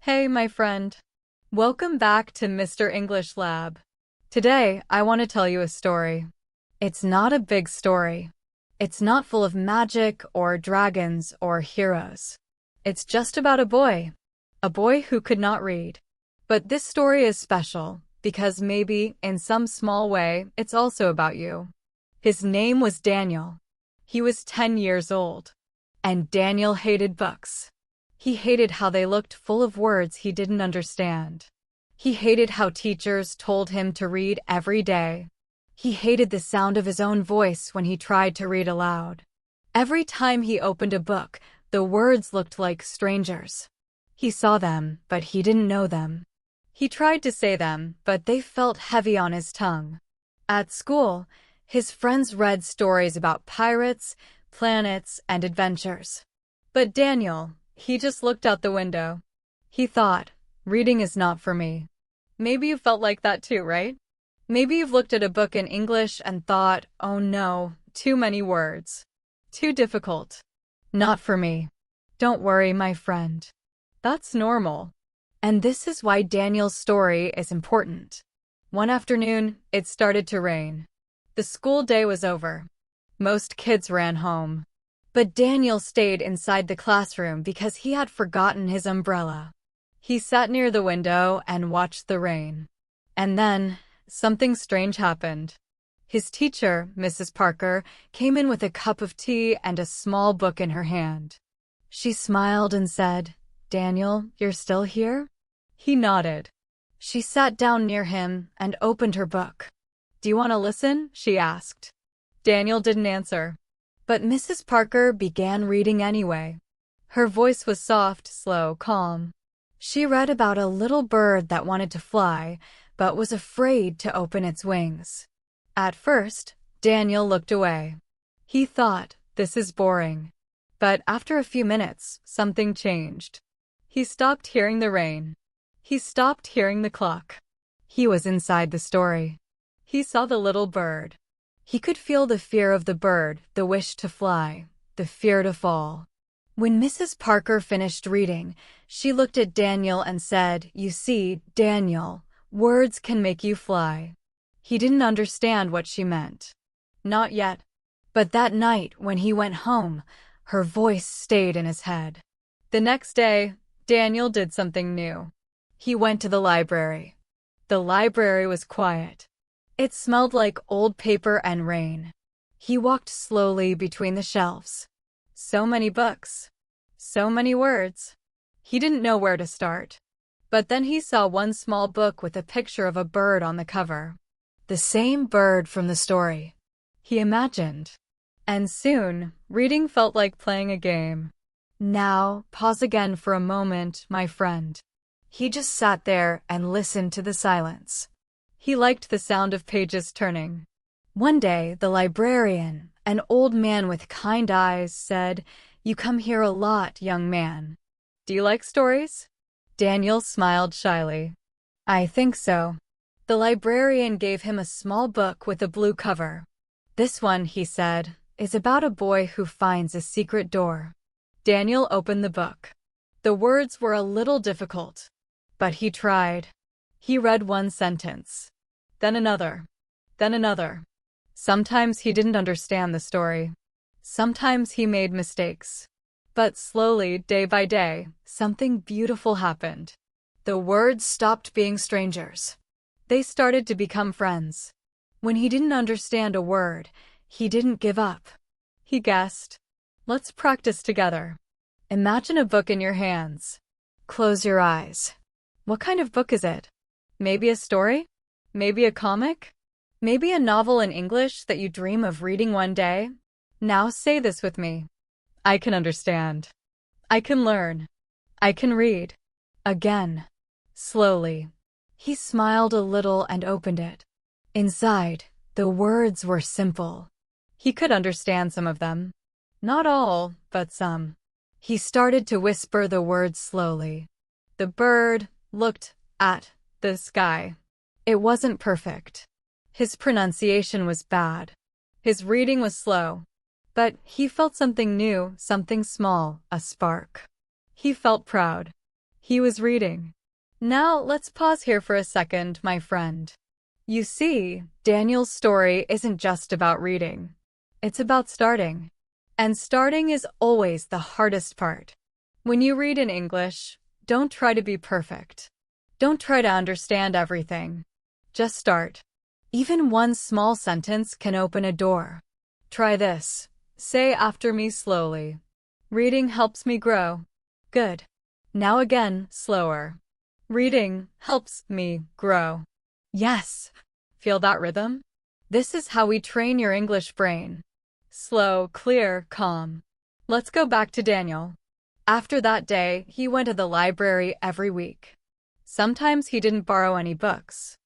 Hey, my friend. Welcome back to Mr. English Lab. Today, I want to tell you a story. It's not a big story. It's not full of magic or dragons or heroes. It's just about a boy who could not read. But this story is special because maybe, in some small way, it's also about you. His name was Daniel. He was 10 years old. And Daniel hated books. He hated how they looked full of words he didn't understand. He hated how teachers told him to read every day. He hated the sound of his own voice when he tried to read aloud. Every time he opened a book, the words looked like strangers. He saw them, but he didn't know them. He tried to say them, but they felt heavy on his tongue. At school, his friends read stories about pirates, planets, and adventures. But Daniel, he just looked out the window. He thought, reading is not for me. Maybe you felt like that too, right? Maybe you've looked at a book in English and thought, oh no, too many words. Too difficult. Not for me. Don't worry, my friend. That's normal. And this is why Daniel's story is important. One afternoon, it started to rain. The school day was over. Most kids ran home. But Daniel stayed inside the classroom because he had forgotten his umbrella. He sat near the window and watched the rain. And then, something strange happened. His teacher, Mrs. Parker, came in with a cup of tea and a small book in her hand. She smiled and said, "Daniel, you're still here?" He nodded. She sat down near him and opened her book. "Do you want to listen?" she asked. Daniel didn't answer. But Mrs. Parker began reading anyway. Her voice was soft, slow, calm. She read about a little bird that wanted to fly, but was afraid to open its wings. At first, Daniel looked away. He thought, this is boring. But after a few minutes, something changed. He stopped hearing the rain. He stopped hearing the clock. He was inside the story. He saw the little bird. He could feel the fear of the bird, the wish to fly, the fear to fall. When Mrs. Parker finished reading, she looked at Daniel and said, "You see, Daniel, words can make you fly." He didn't understand what she meant. Not yet. But that night, when he went home, her voice stayed in his head. The next day, Daniel did something new. He went to the library. The library was quiet. It smelled like old paper and rain. He walked slowly between the shelves. So many books. So many words. He didn't know where to start. But then he saw one small book with a picture of a bird on the cover. The same bird from the story. He imagined. And soon, reading felt like playing a game. Now, pause again for a moment, my friend. He just sat there and listened to the silence. He liked the sound of pages turning. One day, the librarian, an old man with kind eyes, said, "You come here a lot, young man. Do you like stories?" Daniel smiled shyly. "I think so." The librarian gave him a small book with a blue cover. "This one," he said, "is about a boy who finds a secret door." Daniel opened the book. The words were a little difficult, but he tried. He read one sentence. Then another. Then another. Sometimes he didn't understand the story. Sometimes he made mistakes. But slowly, day by day, something beautiful happened. The words stopped being strangers. They started to become friends. When he didn't understand a word, he didn't give up. He guessed. Let's practice together. Imagine a book in your hands. Close your eyes. What kind of book is it? Maybe a story? Maybe a comic? Maybe a novel in English that you dream of reading one day? Now say this with me. I can understand. I can learn. I can read. Again. Slowly. He smiled a little and opened it. Inside, the words were simple. He could understand some of them. Not all, but some. He started to whisper the words slowly. The bird looked at the sky. It wasn't perfect. His pronunciation was bad. His reading was slow. But he felt something new, something small, a spark. He felt proud. He was reading. Now let's pause here for a second, my friend. You see, Daniel's story isn't just about reading. It's about starting. And starting is always the hardest part. When you read in English, don't try to be perfect. Don't try to understand everything. Just start. Even one small sentence can open a door. Try this. Say after me slowly. Reading helps me grow. Good. Now again, slower. Reading helps me grow. Yes. Feel that rhythm? This is how we train your English brain. Slow, clear, calm. Let's go back to Daniel. After that day, he went to the library every week. Sometimes he didn't borrow any books.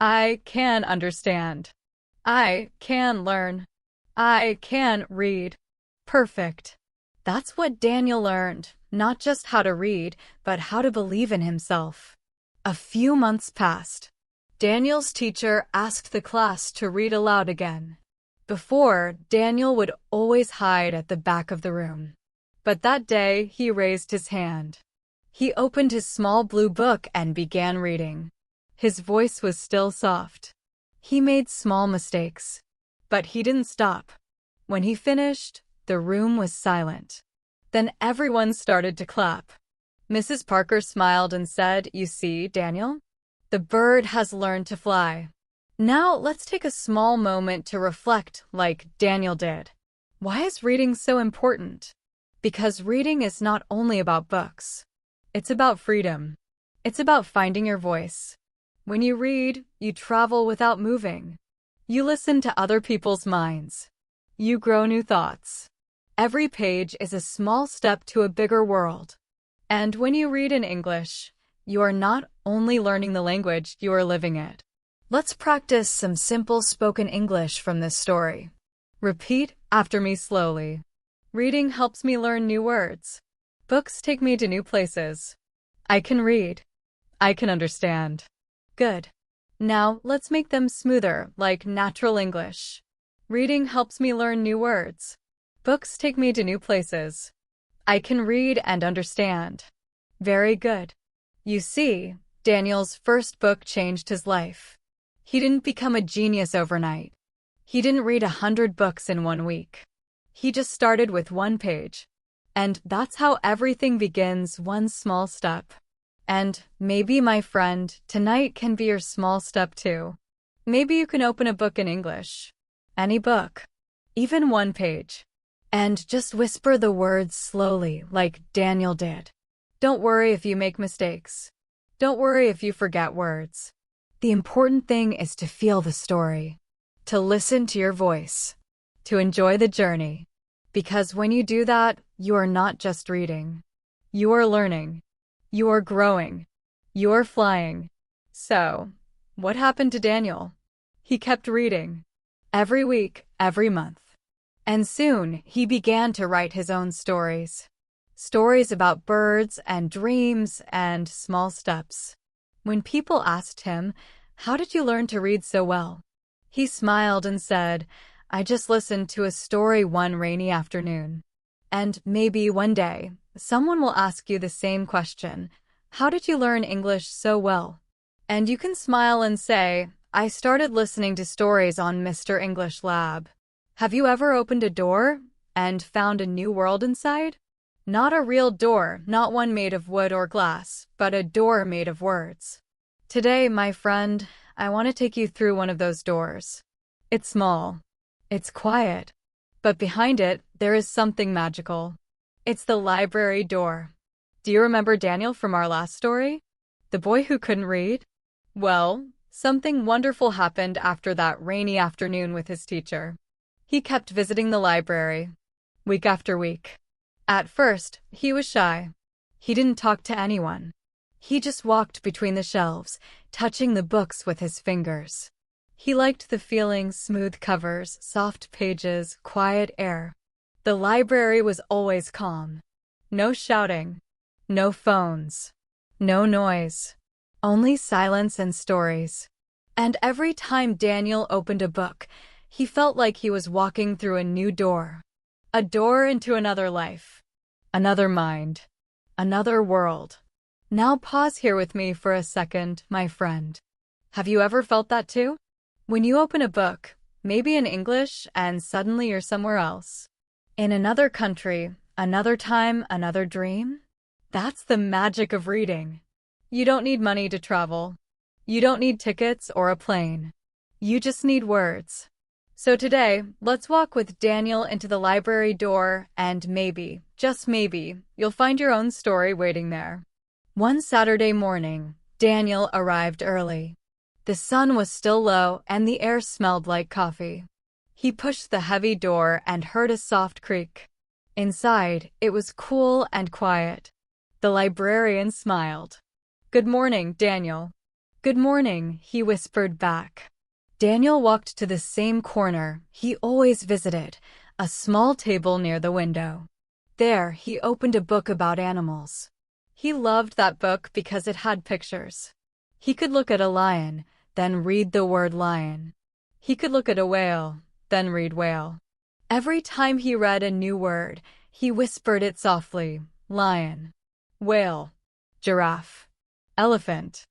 I can understand. I can learn. I can read. Perfect. That's what Daniel learned, not just how to read, but how to believe in himself. A few months passed. Daniel's teacher asked the class to read aloud again. Before, Daniel would always hide at the back of the room. But that day, he raised his hand. He opened his small blue book and began reading. His voice was still soft. He made small mistakes. But he didn't stop. When he finished, the room was silent. Then everyone started to clap. Mrs. Parker smiled and said, "You see, Daniel? The bird has learned to fly." Now let's take a small moment to reflect like Daniel did. Why is reading so important? Because reading is not only about books. It's about freedom. It's about finding your voice. When you read, you travel without moving. You listen to other people's minds. You grow new thoughts. Every page is a small step to a bigger world. And when you read in English, you are not only learning the language, you are living it. Let's practice some simple spoken English from this story. Repeat after me slowly. Reading helps me learn new words. Books take me to new places. I can read. I can understand. Good. Now let's make them smoother, like natural English. Reading helps me learn new words. Books take me to new places. I can read and understand. Very good. You see, Daniel's first book changed his life. He didn't become a genius overnight. He didn't read 100 books in 1 week. He just started with 1 page. And that's how everything begins, one small step. And maybe, my friend, tonight can be your small step too. Maybe you can open a book in English. Any book. Even 1 page. And just whisper the words slowly, like Daniel did. Don't worry if you make mistakes. Don't worry if you forget words. The important thing is to feel the story, to listen to your voice, to enjoy the journey. Because when you do that, you are not just reading. You are learning. You are growing. You are flying. So, what happened to Daniel? He kept reading. Every week, every month. And soon, he began to write his own stories. Stories about birds and dreams and small steps. When people asked him, "How did you learn to read so well?" he smiled and said, "I just listened to a story one rainy afternoon." And maybe one day, someone will ask you the same question. How did you learn English so well? And you can smile and say, I started listening to stories on Mr. English Lab. Have you ever opened a door and found a new world inside? Not a real door, not one made of wood or glass, but a door made of words. Today, my friend, I want to take you through one of those doors. It's small. It's quiet. But behind it, there is something magical. It's the library door. Do you remember Daniel from our last story? The boy who couldn't read? Well, something wonderful happened after that rainy afternoon with his teacher. He kept visiting the library, week after week. At first, he was shy. He didn't talk to anyone. He just walked between the shelves, touching the books with his fingers. He liked the feeling, smooth covers, soft pages, quiet air. The library was always calm. No shouting. No phones. No noise. Only silence and stories. And every time Daniel opened a book, he felt like he was walking through a new door. A door into another life. Another mind. Another world. Now pause here with me for a second, my friend. Have you ever felt that too? When you open a book, maybe in English, and suddenly you're somewhere else. In another country, another time, another dream? That's the magic of reading. You don't need money to travel. You don't need tickets or a plane. You just need words. So today, let's walk with Daniel into the library door, and maybe, just maybe, you'll find your own story waiting there. One Saturday morning, Daniel arrived early. The sun was still low and the air smelled like coffee. He pushed the heavy door and heard a soft creak. Inside, it was cool and quiet. The librarian smiled. "Good morning, Daniel." "Good morning," he whispered back. Daniel walked to the same corner he always visited, a small table near the window. There, he opened a book about animals. He loved that book because it had pictures. He could look at a lion, then read the word lion. He could look at a whale, then read whale. Every time he read a new word, he whispered it softly: lion, whale, giraffe, elephant.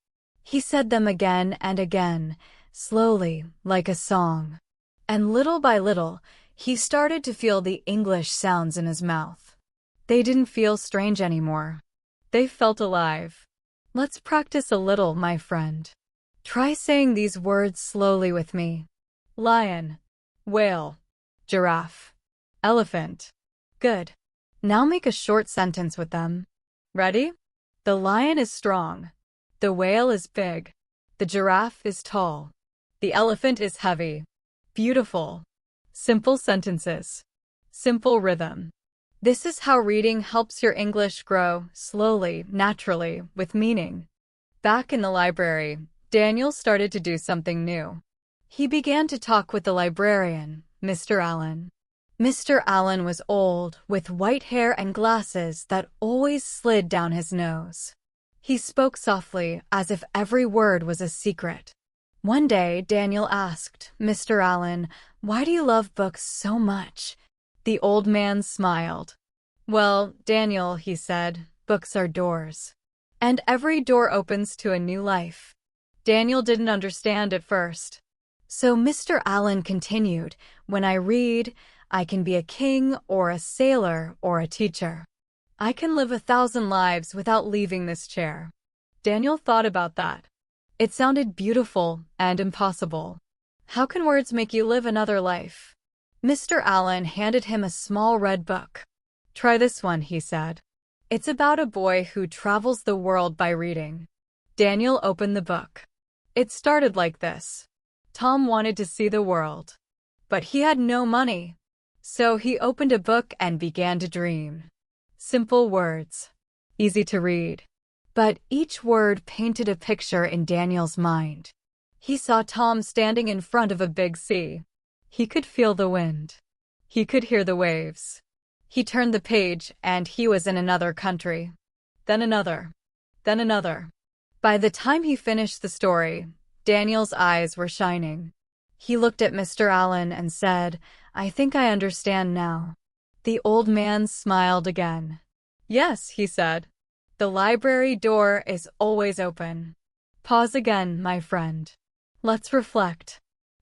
He said them again and again, slowly, like a song. And little by little, he started to feel the English sounds in his mouth. They didn't feel strange anymore. They felt alive. Let's practice a little, my friend. Try saying these words slowly with me. Lion, whale, giraffe, elephant. Good. Now make a short sentence with them. Ready? The lion is strong. The whale is big. The giraffe is tall. The elephant is heavy. Beautiful. Simple sentences. Simple rhythm. This is how reading helps your English grow, slowly, naturally, with meaning. Back in the library, Daniel started to do something new. He began to talk with the librarian, Mr. Allen. Mr. Allen was old, with white hair and glasses that always slid down his nose. He spoke softly, as if every word was a secret. One day, Daniel asked, "Mr. Allen, why do you love books so much?" The old man smiled. "Well, Daniel," he said, "books are doors. And every door opens to a new life." Daniel didn't understand at first. So Mr. Allen continued, "When I read, I can be a king or a sailor or a teacher. I can live 1,000 lives without leaving this chair." Daniel thought about that. It sounded beautiful and impossible. How can words make you live another life? Mr. Allen handed him a small red book. "Try this one," he said. "It's about a boy who travels the world by reading." Daniel opened the book. It started like this. Tom wanted to see the world. But he had no money. So he opened a book and began to dream. Simple words. Easy to read. But each word painted a picture in Daniel's mind. He saw Tom standing in front of a big sea. He could feel the wind. He could hear the waves. He turned the page and he was in another country. Then another. Then another. By the time he finished the story, Daniel's eyes were shining. He looked at Mr. Allen and said, "I think I understand now." The old man smiled again. "Yes," he said. "The library door is always open." Pause again, my friend. Let's reflect.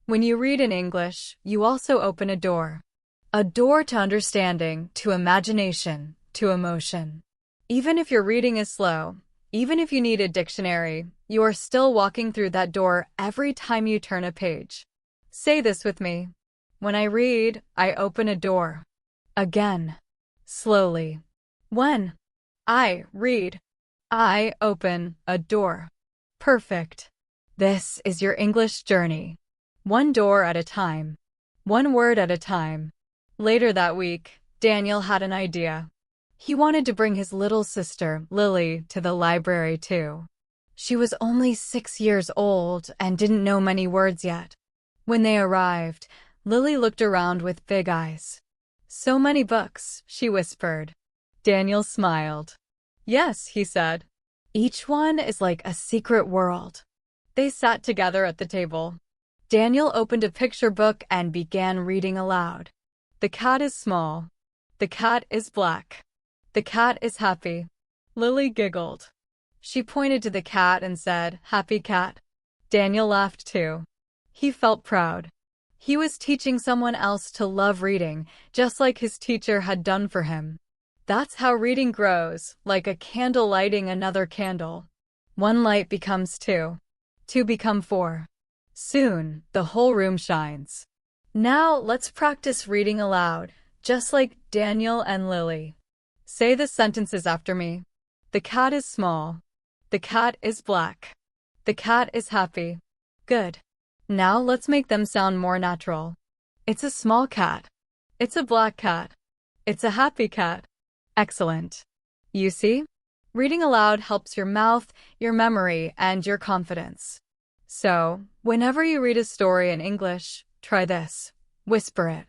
When you read in English, you also open a door. A door to understanding, to imagination, to emotion. Even if your reading is slow, even if you need a dictionary, you are still walking through that door every time you turn a page. Say this with me. When I read, I open a door. Again. Slowly. When I read, I open a door. Perfect. This is your English journey. One door at a time. One word at a time. Later that week, Daniel had an idea. He wanted to bring his little sister, Lily, to the library too. She was only 6 years old and didn't know many words yet. When they arrived, Lily looked around with big eyes. "So many books," she whispered. Daniel smiled. "Yes," he said. "Each one is like a secret world." They sat together at the table. Daniel opened a picture book and began reading aloud. "The cat is small. The cat is black. The cat is happy." Lily giggled. She pointed to the cat and said, "Happy cat." Daniel laughed too. He felt proud. He was teaching someone else to love reading, just like his teacher had done for him. That's how reading grows, like a candle lighting another candle. One light becomes two. Two become four. Soon, the whole room shines. Now, let's practice reading aloud, just like Daniel and Lily. Say the sentences after me. The cat is small. The cat is black. The cat is happy. Good. Now let's make them sound more natural. It's a small cat. It's a black cat. It's a happy cat. Excellent. You see? Reading aloud helps your mouth, your memory, and your confidence. So, whenever you read a story in English, try this. Whisper it.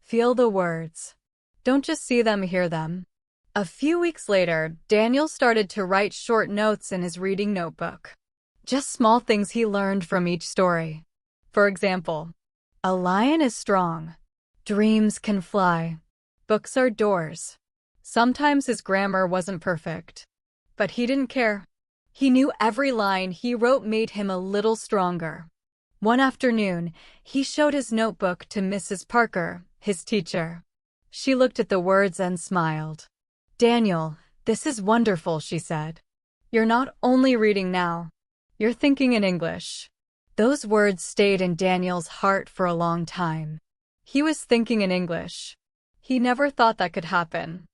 Feel the words. Don't just see them, hear them. A few weeks later, Daniel started to write short notes in his reading notebook. Just small things he learned from each story. For example, a lion is strong. Dreams can fly. Books are doors. Sometimes his grammar wasn't perfect. But he didn't care. He knew every line he wrote made him a little stronger. One afternoon, he showed his notebook to Mrs. Parker, his teacher. She looked at the words and smiled. "Daniel, this is wonderful," she said. "You're not only reading now. You're thinking in English." Those words stayed in Daniel's heart for a long time. He was thinking in English. He never thought that could happen.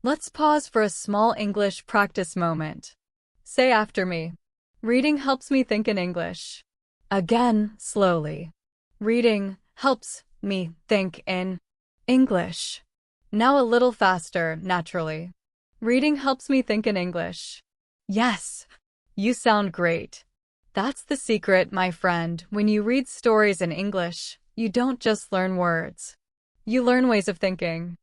Let's pause for a small English practice moment. Say after me. Reading helps me think in English. Again, slowly. Reading helps me think in English. Now a little faster, naturally. Reading helps me think in English. Yes, you sound great. That's the secret, my friend. When you read stories in English, you don't just learn words. You learn ways of thinking.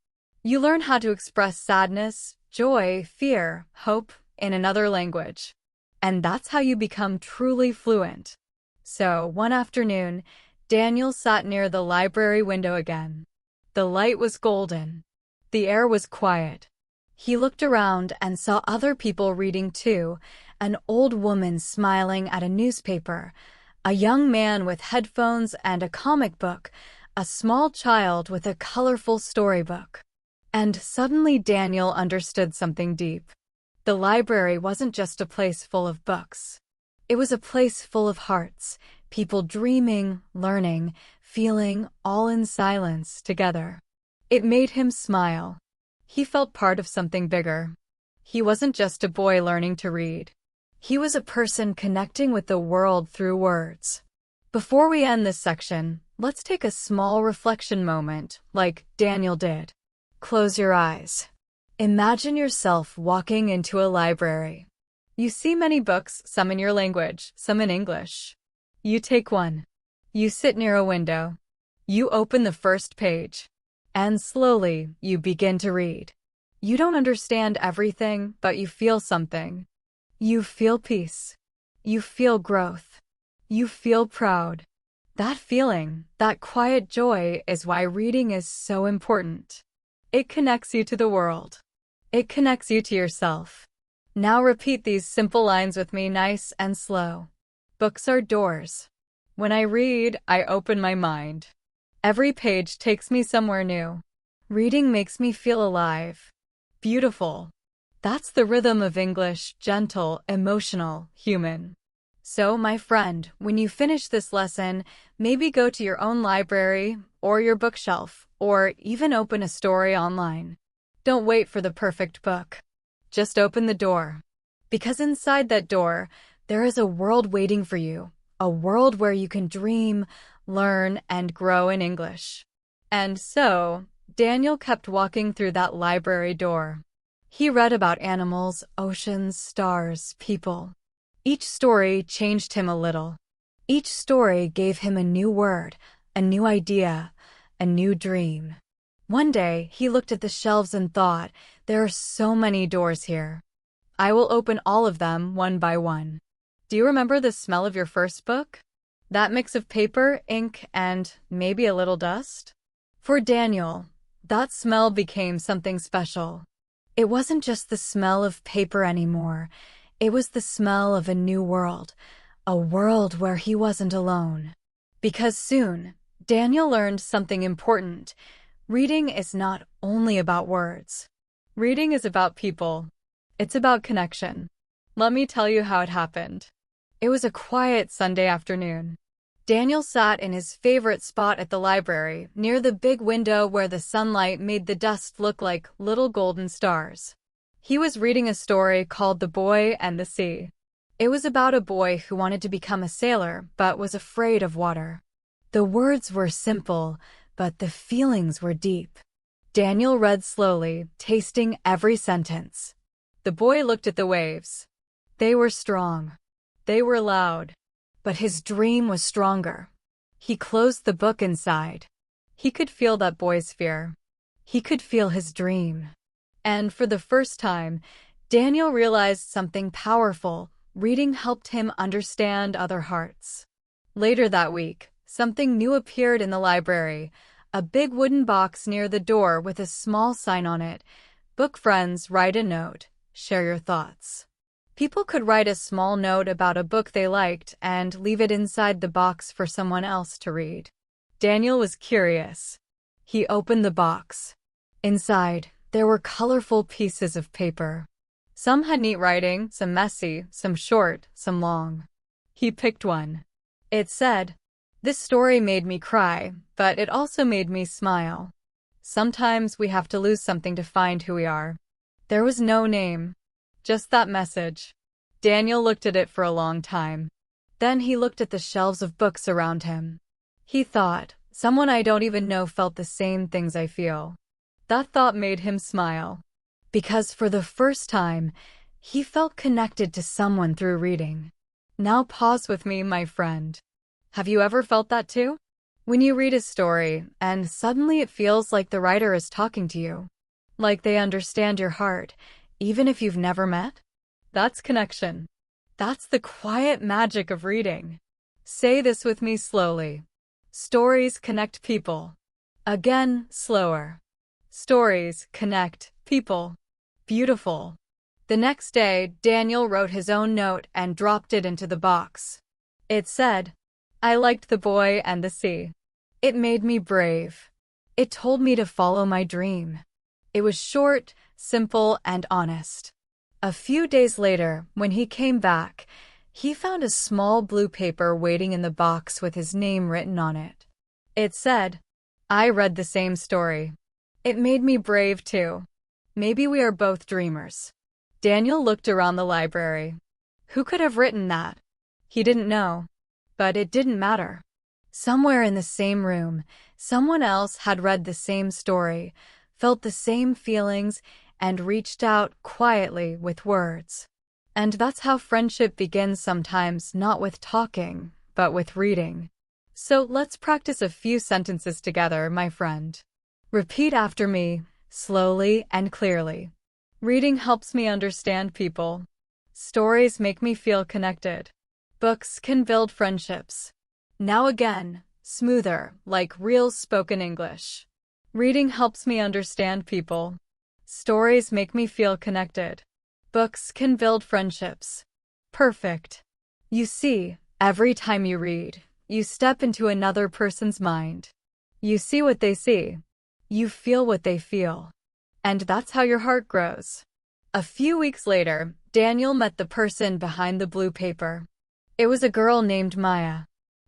You learn how to express sadness, joy, fear, hope in another language. And that's how you become truly fluent. So, one afternoon, Daniel sat near the library window again. The light was golden. The air was quiet. He looked around and saw other people reading too, an old woman smiling at a newspaper, a young man with headphones and a comic book, a small child with a colorful storybook. And suddenly Daniel understood something deep. The library wasn't just a place full of books. It was a place full of hearts, people dreaming, learning, feeling, all in silence together. It made him smile. He felt part of something bigger. He wasn't just a boy learning to read. He was a person connecting with the world through words. Before we end this section, let's take a small reflection moment, like Daniel did. Close your eyes. Imagine yourself walking into a library. You see many books, some in your language, some in English. You take one. You sit near a window. You open the first page. And slowly, you begin to read. You don't understand everything, but you feel something. You feel peace. You feel growth. You feel proud. That feeling, that quiet joy, is why reading is so important. It connects you to the world. It connects you to yourself. Now repeat these simple lines with me, nice and slow. Books are doors. When I read, I open my mind. Every page takes me somewhere new. Reading makes me feel alive. Beautiful. That's the rhythm of English, gentle, emotional, human. So, my friend, when you finish this lesson, maybe go to your own library, or your bookshelf, or even open a story online. Don't wait for the perfect book. Just open the door. Because inside that door, there is a world waiting for you. A world where you can dream, learn, and grow in English. And so, Daniel kept walking through that library door. He read about animals, oceans, stars, people. Each story changed him a little. Each story gave him a new word, a new idea, a new dream. One day, he looked at the shelves and thought, there are so many doors here. I will open all of them one by one. Do you remember the smell of your first book? That mix of paper, ink, and maybe a little dust? For Daniel, that smell became something special. It wasn't just the smell of paper anymore. It was the smell of a new world, a world where he wasn't alone. Because soon, Daniel learned something important. Reading is not only about words. Reading is about people. It's about connection. Let me tell you how it happened. It was a quiet Sunday afternoon. Daniel sat in his favorite spot at the library, near the big window where the sunlight made the dust look like little golden stars. He was reading a story called The Boy and the Sea. It was about a boy who wanted to become a sailor, but was afraid of water. The words were simple, but the feelings were deep. Daniel read slowly, tasting every sentence. The boy looked at the waves. They were strong. They were loud. But his dream was stronger. He closed the book inside. He could feel that boy's fear. He could feel his dream. And for the first time, Daniel realized something powerful. Reading helped him understand other hearts. Later that week, something new appeared in the library, a big wooden box near the door with a small sign on it. Book friends, write a note. Share your thoughts. People could write a small note about a book they liked and leave it inside the box for someone else to read. Daniel was curious. He opened the box. Inside, there were colorful pieces of paper. Some had neat writing, some messy, some short, some long. He picked one. It said, "This story made me cry, but it also made me smile. Sometimes we have to lose something to find who we are." There was no name. Just that message. Daniel looked at it for a long time. Then he looked at the shelves of books around him. He thought, someone I don't even know felt the same things I feel. That thought made him smile. Because for the first time, he felt connected to someone through reading. Now pause with me, my friend. Have you ever felt that too? When you read a story, and suddenly it feels like the writer is talking to you. Like they understand your heart, even if you've never met? That's connection. That's the quiet magic of reading. Say this with me slowly. Stories connect people. Again, slower. Stories connect people. Beautiful. The next day, Daniel wrote his own note and dropped it into the box. It said, "I liked the boy and the sea. It made me brave. It told me to follow my dream." It was short, simple, and honest. A few days later, when he came back, he found a small blue paper waiting in the box with his name written on it. It said, "I read the same story. It made me brave too. Maybe we are both dreamers." Daniel looked around the library. Who could have written that? He didn't know. But it didn't matter. Somewhere in the same room, someone else had read the same story, felt the same feelings, and reached out quietly with words. And that's how friendship begins sometimes, not with talking, but with reading. So let's practice a few sentences together, my friend. Repeat after me, slowly and clearly. Reading helps me understand people. Stories make me feel connected. Books can build friendships. Now again, smoother, like real spoken English. Reading helps me understand people. Stories make me feel connected. Books can build friendships. Perfect. You see, every time you read, you step into another person's mind. You see what they see. You feel what they feel. And that's how your heart grows. A few weeks later, Daniel met the person behind the blue paper. It was a girl named Maya.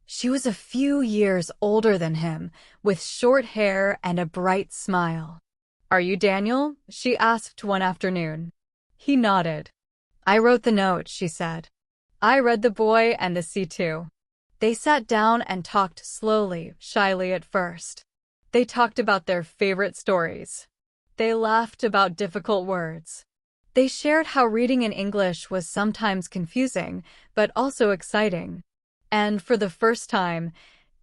She was a few years older than him, with short hair and a bright smile. "Are you Daniel?" she asked one afternoon. He nodded. "I wrote the note," she said. "I read The Boy and the Sea too." They sat down and talked slowly, shyly at first. They talked about their favorite stories. They laughed about difficult words. They shared how reading in English was sometimes confusing, but also exciting. And for the first time,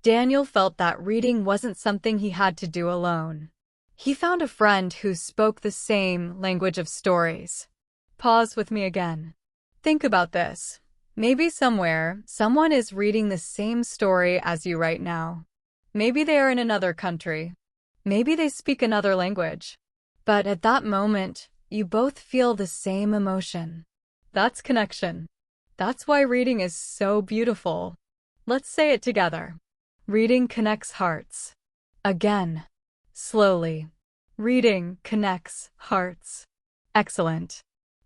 Daniel felt that reading wasn't something he had to do alone. He found a friend who spoke the same language of stories. Pause with me again. Think about this. Maybe somewhere, someone is reading the same story as you right now. Maybe they are in another country. Maybe they speak another language. But at that moment, you both feel the same emotion. That's connection. That's why reading is so beautiful. Let's say it together. Reading connects hearts. Again. Slowly. Reading connects hearts. Excellent.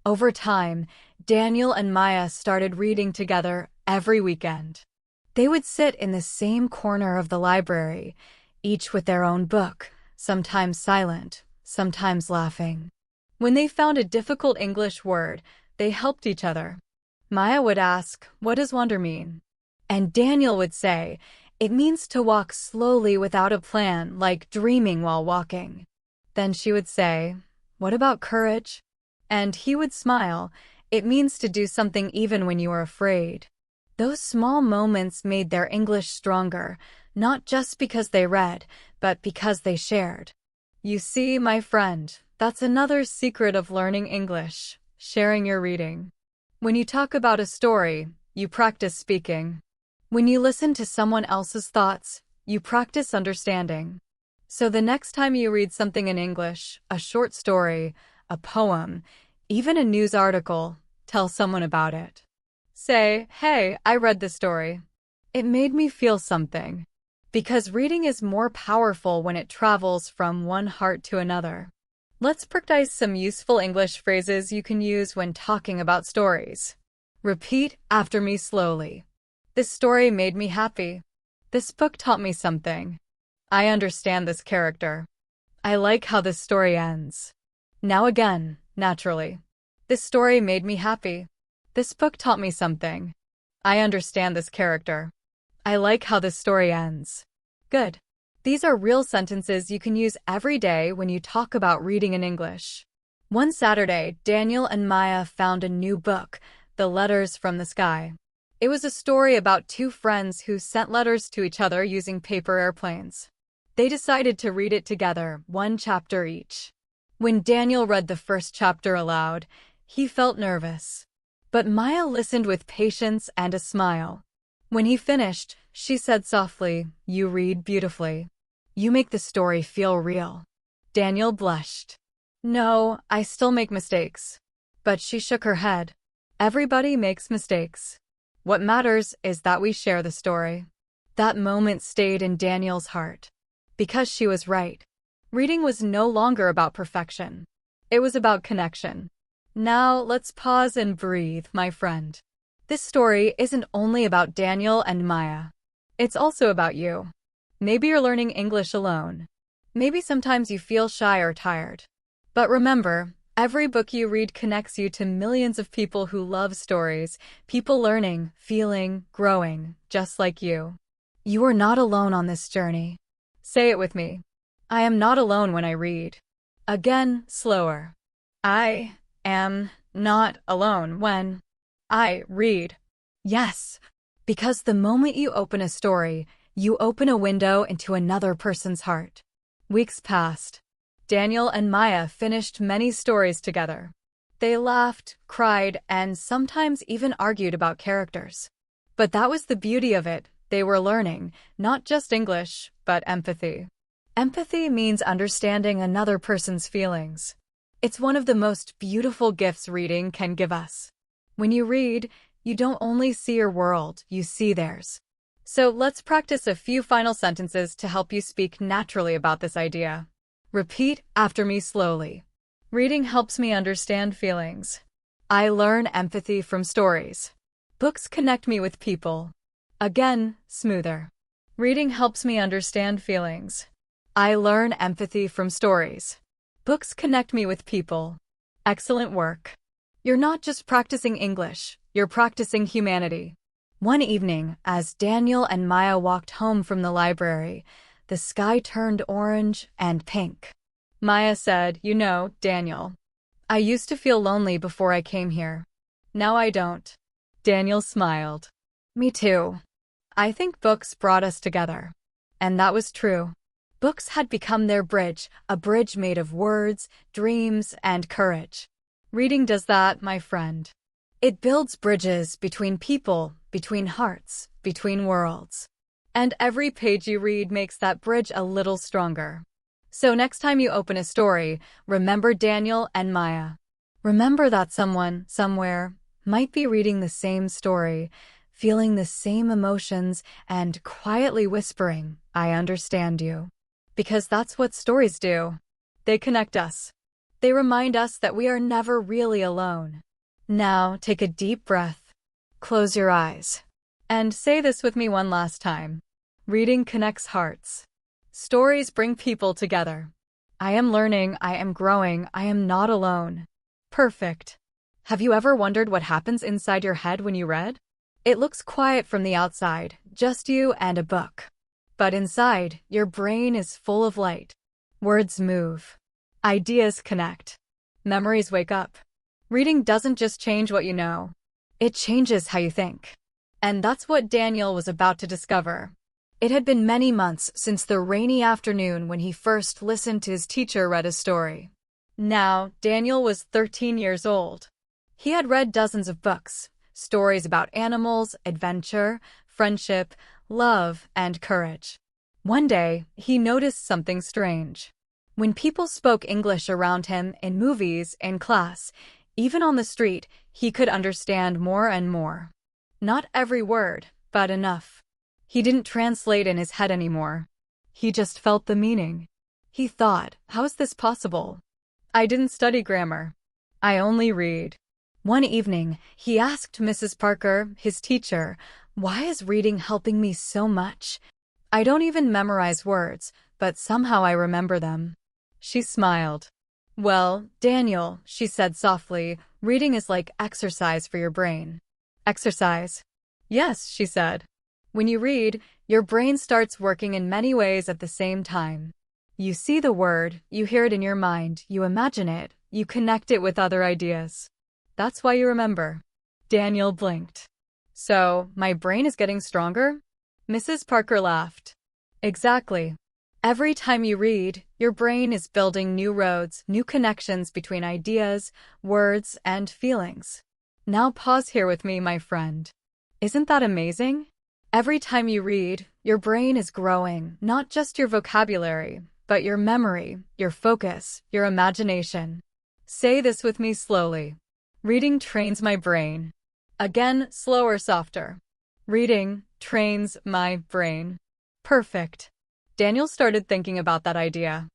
Over time, Daniel and Maya started reading together every weekend. They would sit in the same corner of the library, each with their own book, sometimes silent, sometimes laughing. When they found a difficult English word, they helped each other. Maya would ask, "What does wonder mean?" And Daniel would say, "It means to walk slowly without a plan, like dreaming while walking." Then she would say, "What about courage?" And he would smile, "It means to do something even when you are afraid." Those small moments made their English stronger, not just because they read, but because they shared. You see, my friend, that's another secret of learning English, sharing your reading. When you talk about a story, you practice speaking. When you listen to someone else's thoughts, you practice understanding. So the next time you read something in English, a short story, a poem, even a news article, tell someone about it. Say, "Hey, I read this story. It made me feel something." Because reading is more powerful when it travels from one heart to another. Let's practice some useful English phrases you can use when talking about stories. Repeat after me slowly. This story made me happy. This book taught me something. I understand this character. I like how this story ends. Now again, naturally. This story made me happy. This book taught me something. I understand this character. I like how this story ends. Good. These are real sentences you can use every day when you talk about reading in English. One Saturday, Daniel and Maya found a new book, The Letters from the Sky. It was a story about two friends who sent letters to each other using paper airplanes. They decided to read it together, one chapter each. When Daniel read the first chapter aloud, he felt nervous. But Maya listened with patience and a smile. When he finished, she said softly, "You read beautifully. You make the story feel real." Daniel blushed. "No, I still make mistakes." But she shook her head. Everybody makes mistakes. What matters is that we share the story. That moment stayed in Daniel's heart. Because she was right. Reading was no longer about perfection. It was about connection. Now, let's pause and breathe, my friend. This story isn't only about Daniel and Maya. It's also about you. Maybe you're learning English alone. Maybe sometimes you feel shy or tired. But remember, every book you read connects you to millions of people who love stories, people learning, feeling, growing, just like you. You are not alone on this journey. Say it with me. I am not alone when I read. Again, slower. I am not alone when I read. Yes, because the moment you open a story, you open a window into another person's heart. Weeks passed. Daniel and Maya finished many stories together. They laughed, cried, and sometimes even argued about characters. But that was the beauty of it. They were learning, not just English, but empathy. Empathy means understanding another person's feelings. It's one of the most beautiful gifts reading can give us. When you read, you don't only see your world, you see theirs. So let's practice a few final sentences to help you speak naturally about this idea. Repeat after me slowly. Reading helps me understand feelings. I learn empathy from stories. Books connect me with people. Again, smoother. Reading helps me understand feelings. I learn empathy from stories. Books connect me with people. Excellent work. You're not just practicing English, you're practicing humanity. One evening, as Daniel and Maya walked home from the library, the sky turned orange and pink. Maya said, "You know, Daniel, I used to feel lonely before I came here. Now I don't." Daniel smiled. "Me too. I think books brought us together." And that was true. Books had become their bridge, a bridge made of words, dreams, and courage. Reading does that, my friend. It builds bridges between people, between hearts, between worlds. And every page you read makes that bridge a little stronger. So next time you open a story, remember Daniel and Maya. Remember that someone, somewhere, might be reading the same story, feeling the same emotions, and quietly whispering, "I understand you." Because that's what stories do. They connect us. They remind us that we are never really alone. Now, take a deep breath, close your eyes, and say this with me one last time. Reading connects hearts. Stories bring people together. I am learning, I am growing, I am not alone. Perfect. Have you ever wondered what happens inside your head when you read? It looks quiet from the outside, just you and a book. But inside, your brain is full of light. Words move. Ideas connect. Memories wake up. Reading doesn't just change what you know. It changes how you think. And that's what Daniel was about to discover. It had been many months since the rainy afternoon when he first listened to his teacher read a story. Now, Daniel was 13 years old. He had read dozens of books, stories about animals, adventure, friendship, love, and courage. One day, he noticed something strange. When people spoke English around him, in movies, in class, even on the street, he could understand more and more. Not every word, but enough. He didn't translate in his head anymore. He just felt the meaning. He thought, how is this possible? I didn't study grammar. I only read. One evening, he asked Mrs. Parker, his teacher, "Why is reading helping me so much? I don't even memorize words, but somehow I remember them." She smiled. "Well, Daniel," she said softly, "reading is like exercise for your brain." "Exercise?" "Yes," she said. "When you read, your brain starts working in many ways at the same time. You see the word, you hear it in your mind, you imagine it, you connect it with other ideas. That's why you remember." Daniel blinked. "So, my brain is getting stronger?" Mrs. Parker laughed. "Exactly. Every time you read, your brain is building new roads, new connections between ideas, words, and feelings. Now pause here with me, my friend. Isn't that amazing? Every time you read, your brain is growing, not just your vocabulary, but your memory, your focus, your imagination. Say this with me slowly. Reading trains my brain. Again, slower, softer. Reading trains my brain. Perfect. Daniel started thinking about that idea.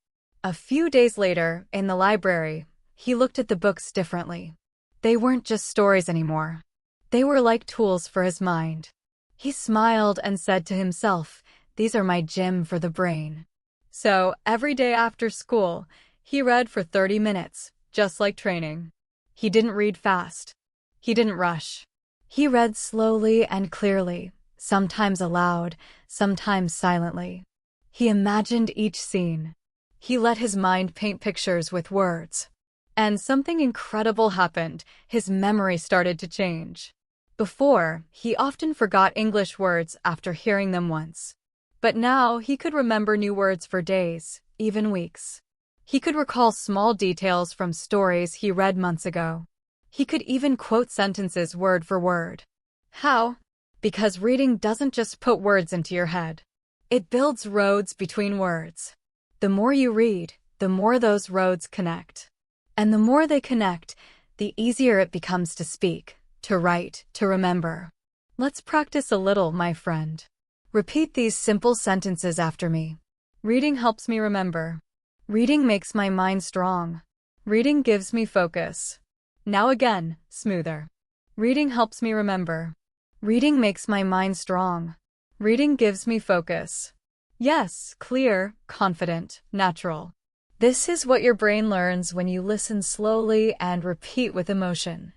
A few days later, in the library, he looked at the books differently. They weren't just stories anymore. They were like tools for his mind. He smiled and said to himself, "These are my gym for the brain." So, every day after school, he read for 30 minutes, just like training. He didn't read fast. He didn't rush. He read slowly and clearly, sometimes aloud, sometimes silently. He imagined each scene. He let his mind paint pictures with words. And something incredible happened. His memory started to change. Before, he often forgot English words after hearing them once. But now he could remember new words for days, even weeks. He could recall small details from stories he read months ago. He could even quote sentences word for word. How? Because reading doesn't just put words into your head. It builds roads between words. The more you read, the more those roads connect. And the more they connect, the easier it becomes to speak, to write, to remember. Let's practice a little, my friend. Repeat these simple sentences after me. Reading helps me remember. Reading makes my mind strong. Reading gives me focus. Now again, smoother. Reading helps me remember. Reading makes my mind strong. Reading gives me focus. Yes, clear, confident, natural. This is what your brain learns when you listen slowly and repeat with emotion.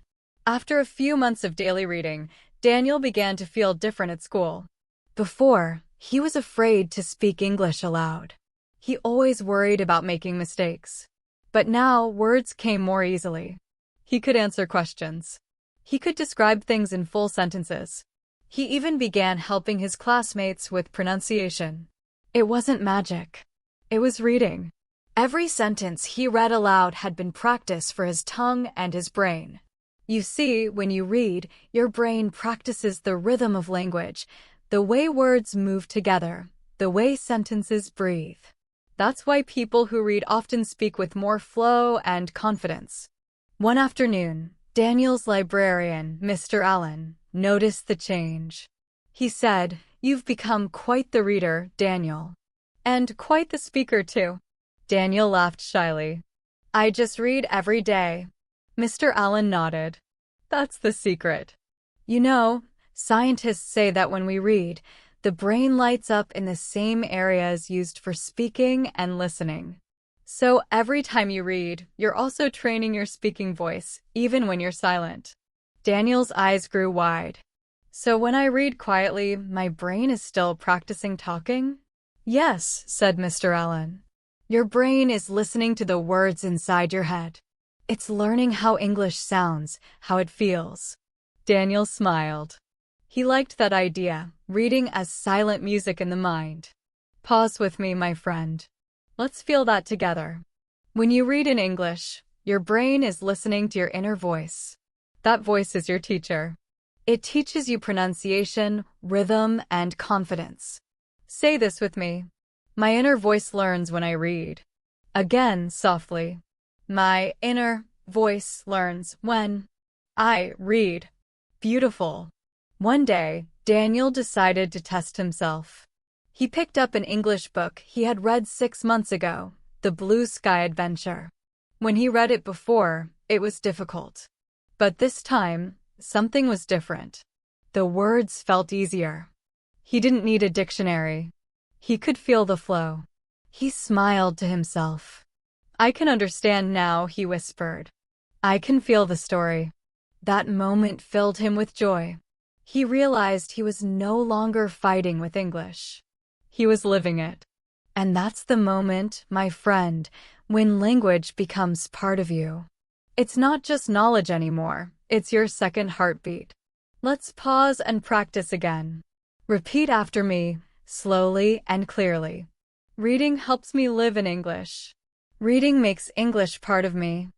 After a few months of daily reading, Daniel began to feel different at school. Before, he was afraid to speak English aloud. He always worried about making mistakes. But now, words came more easily. He could answer questions. He could describe things in full sentences. He even began helping his classmates with pronunciation. It wasn't magic. It was reading. Every sentence he read aloud had been practice for his tongue and his brain. You see, when you read, your brain practices the rhythm of language, the way words move together, the way sentences breathe. That's why people who read often speak with more flow and confidence. One afternoon, Daniel's librarian, Mr. Allen, noticed the change. He said, "You've become quite the reader, Daniel. And quite the speaker, too." Daniel laughed shyly. "I just read every day." Mr. Allen nodded. "That's the secret. You know, scientists say that when we read, the brain lights up in the same areas used for speaking and listening. So every time you read, you're also training your speaking voice, even when you're silent." Daniel's eyes grew wide. "So when I read quietly, my brain is still practicing talking?" "Yes," said Mr. Allen. "Your brain is listening to the words inside your head. It's learning how English sounds, how it feels." Daniel smiled. He liked that idea, reading as silent music in the mind. Pause with me, my friend. Let's feel that together. When you read in English, your brain is listening to your inner voice. That voice is your teacher. It teaches you pronunciation, rhythm, and confidence. Say this with me. My inner voice learns when I read. Again, softly. My inner voice learns when I read. Beautiful. One day, Daniel decided to test himself. He picked up an English book he had read 6 months ago, The Blue Sky Adventure. When he read it before, it was difficult. But this time, something was different. The words felt easier. He didn't need a dictionary. He could feel the flow. He smiled to himself. "I can understand now," he whispered. "I can feel the story." That moment filled him with joy. He realized he was no longer fighting with English. He was living it. And that's the moment, my friend, when language becomes part of you. It's not just knowledge anymore, it's your second heartbeat. Let's pause and practice again. Repeat after me, slowly and clearly. Reading helps me live in English. Reading makes English part of me.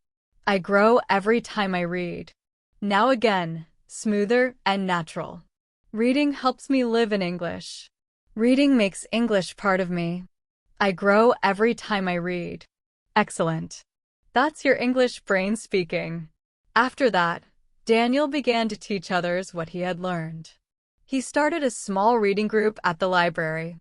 I grow every time I read. Now again, smoother and natural. Reading helps me live in English. Reading makes English part of me. I grow every time I read. Excellent. That's your English brain speaking. After that, Daniel began to teach others what he had learned. He started a small reading group at the library.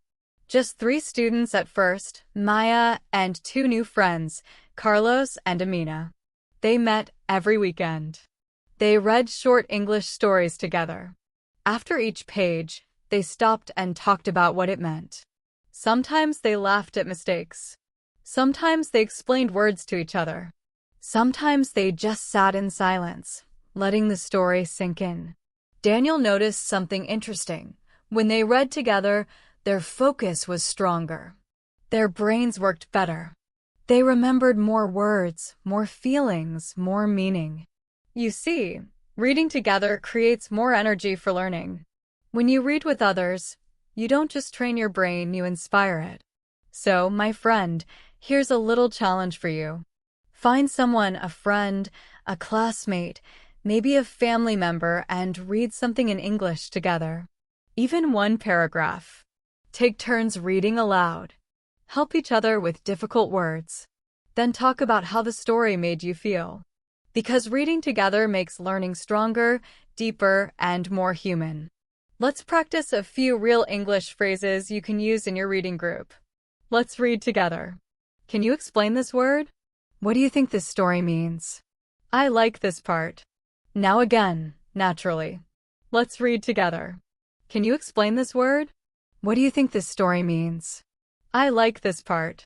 Just 3 students at first, Maya and 2 new friends, Carlos and Amina. They met every weekend. They read short English stories together. After each page, they stopped and talked about what it meant. Sometimes they laughed at mistakes. Sometimes they explained words to each other. Sometimes they just sat in silence, letting the story sink in. Daniel noticed something interesting. When they read together, their focus was stronger. Their brains worked better. They remembered more words, more feelings, more meaning. You see, reading together creates more energy for learning. When you read with others, you don't just train your brain, you inspire it. So, my friend, here's a little challenge for you. Find someone, a friend, a classmate, maybe a family member, and read something in English together. Even 1 paragraph. Take turns reading aloud. Help each other with difficult words. Then talk about how the story made you feel. Because reading together makes learning stronger, deeper, and more human. Let's practice a few real English phrases you can use in your reading group. Let's read together. Can you explain this word? What do you think this story means? I like this part. Now again, naturally. Let's read together. Can you explain this word? What do you think this story means? I like this part.